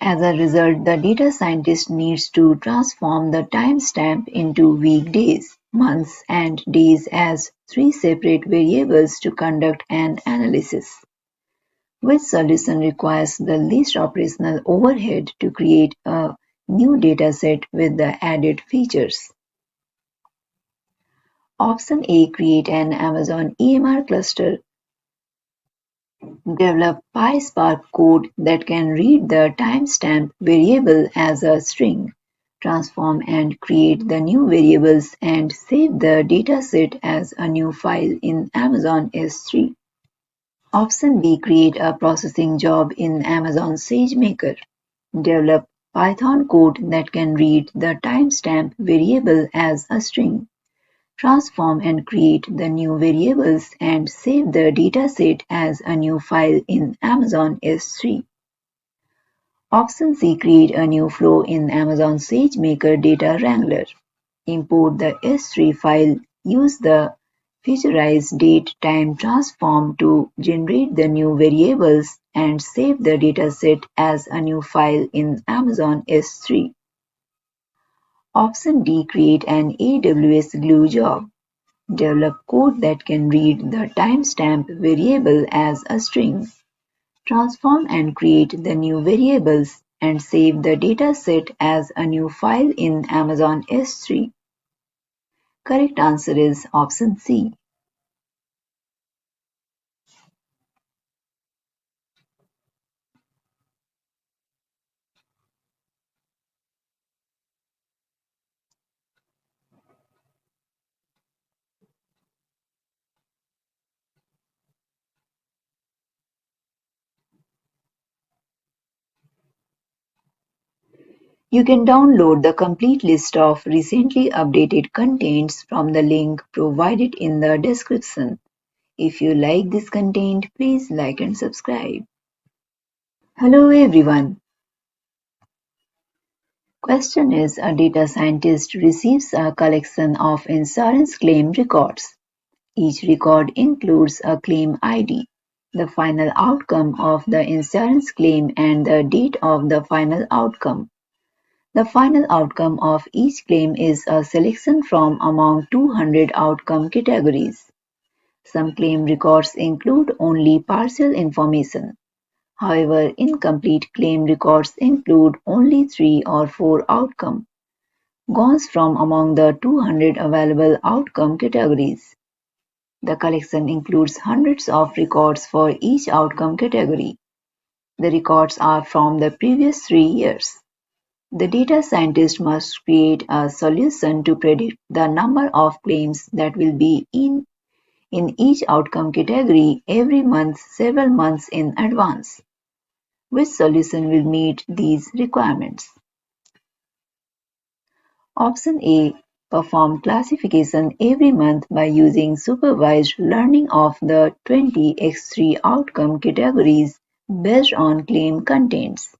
As a result, the data scientist needs to transform the timestamp into weekdays, months, and days as three separate variables to conduct an analysis. Which solution requires the least operational overhead to create a new dataset with the added features? Option A. Create an Amazon EMR cluster. Develop PySpark code that can read the timestamp variable as a string. Transform and create the new variables and save the dataset as a new file in Amazon S3. Option B. Create a processing job in Amazon SageMaker. Develop Python code that can read the timestamp variable as a string. Transform and create the new variables and save the dataset as a new file in Amazon S3. Option C. Create a new flow in Amazon SageMaker Data Wrangler. Import the S3 file. Use the featureized date time transform to generate the new variables and save the dataset as a new file in Amazon S3. Option D. Create an AWS Glue job. Develop code that can read the timestamp variable as a string. Transform and create the new variables and save the dataset as a new file in Amazon S3. Correct answer is option C. You can download the complete list of recently updated contents from the link provided in the description. If you like this content, please like and subscribe. Hello everyone. Question is a data scientist receives a collection of insurance claim records. Each record includes a claim ID, the final outcome of the insurance claim and the date of the final outcome. The final outcome of each claim is a selection from among 200 outcome categories. Some claim records include only partial information. However, incomplete claim records include only 3 or 4 outcomes from among the 200 available outcome categories. The collection includes hundreds of records for each outcome category. The records are from the previous 3 years. The data scientist must create a solution to predict the number of claims that will be in each outcome category every month several months in advance. Which solution will meet these requirements? Option A. Perform classification every month by using supervised learning of the 20x3 outcome categories based on claim contents.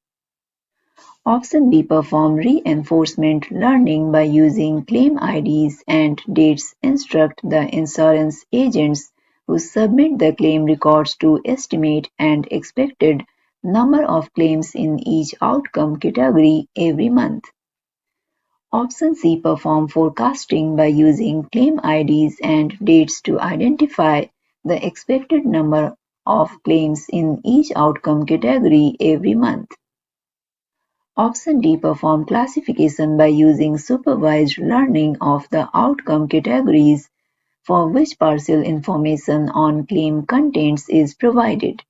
Option B. Perform reinforcement learning by using claim IDs and dates. Instruct the insurance agents who submit the claim records to estimate an expected number of claims in each outcome category every month. Option C. Perform forecasting by using claim IDs and dates to identify the expected number of claims in each outcome category every month. Option D. Perform classification by using supervised learning of the outcome categories for which partial information on claim contents is provided.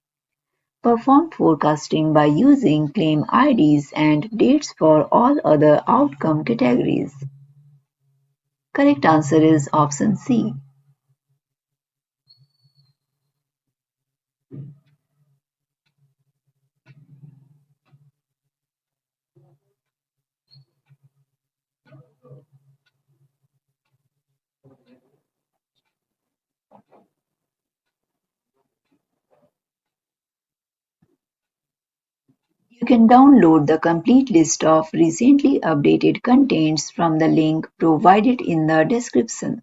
Perform forecasting by using claim IDs and dates for all other outcome categories. Correct answer is option C. You can download the complete list of recently updated contents from the link provided in the description.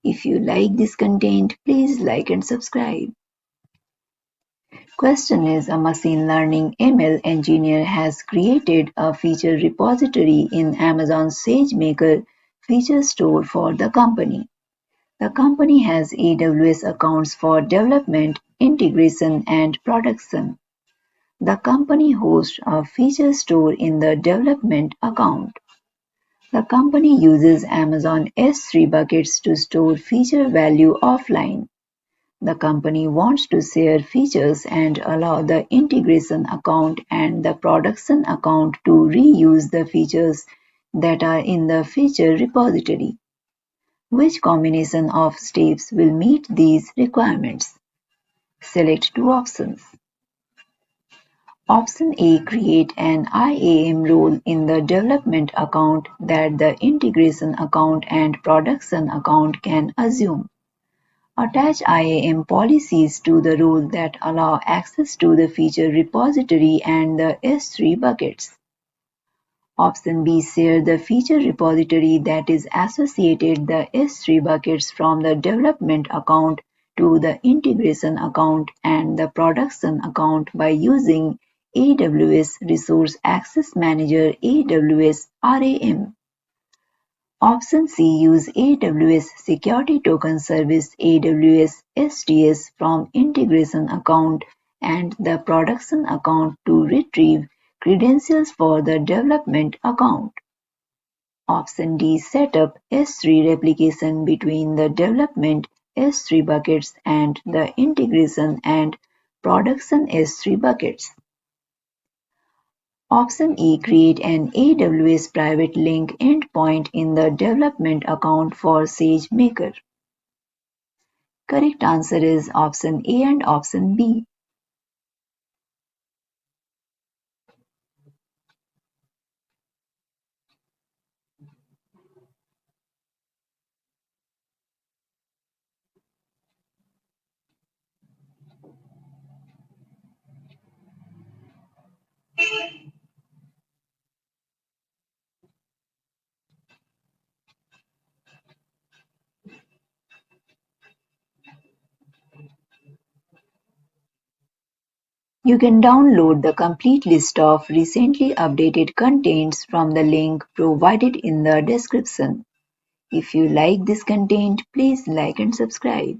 If you like this content, please like and subscribe. Question is, a machine learning ML engineer has created a feature repository in Amazon SageMaker feature store for the company. The company has AWS accounts for development, integration, and production. The company hosts a feature store in the development account. The company uses Amazon S3 buckets to store feature value offline. The company wants to share features and allow the integration account and the production account to reuse the features that are in the feature repository. Which combination of steps will meet these requirements? Select two options. Option A. Create an IAM role in the development account that the integration account and production account can assume. Attach IAM policies to the role that allow access to the feature repository and the S3 buckets. Option B. Share the feature repository that is associated the S3 buckets from the development account to the integration account and the production account by using AWS Resource Access Manager (AWS RAM). Option C. Use AWS Security Token Service (AWS STS) from integration account and the production account to retrieve credentials for the development account. Option D. Set up S3 replication between the development S3 buckets and the integration and production S3 buckets. Option E. Create an AWS private link endpoint in the development account for SageMaker. Correct answer is option A and option B. You can download the complete list of recently updated contents from the link provided in the description. If you like this content, please like and subscribe.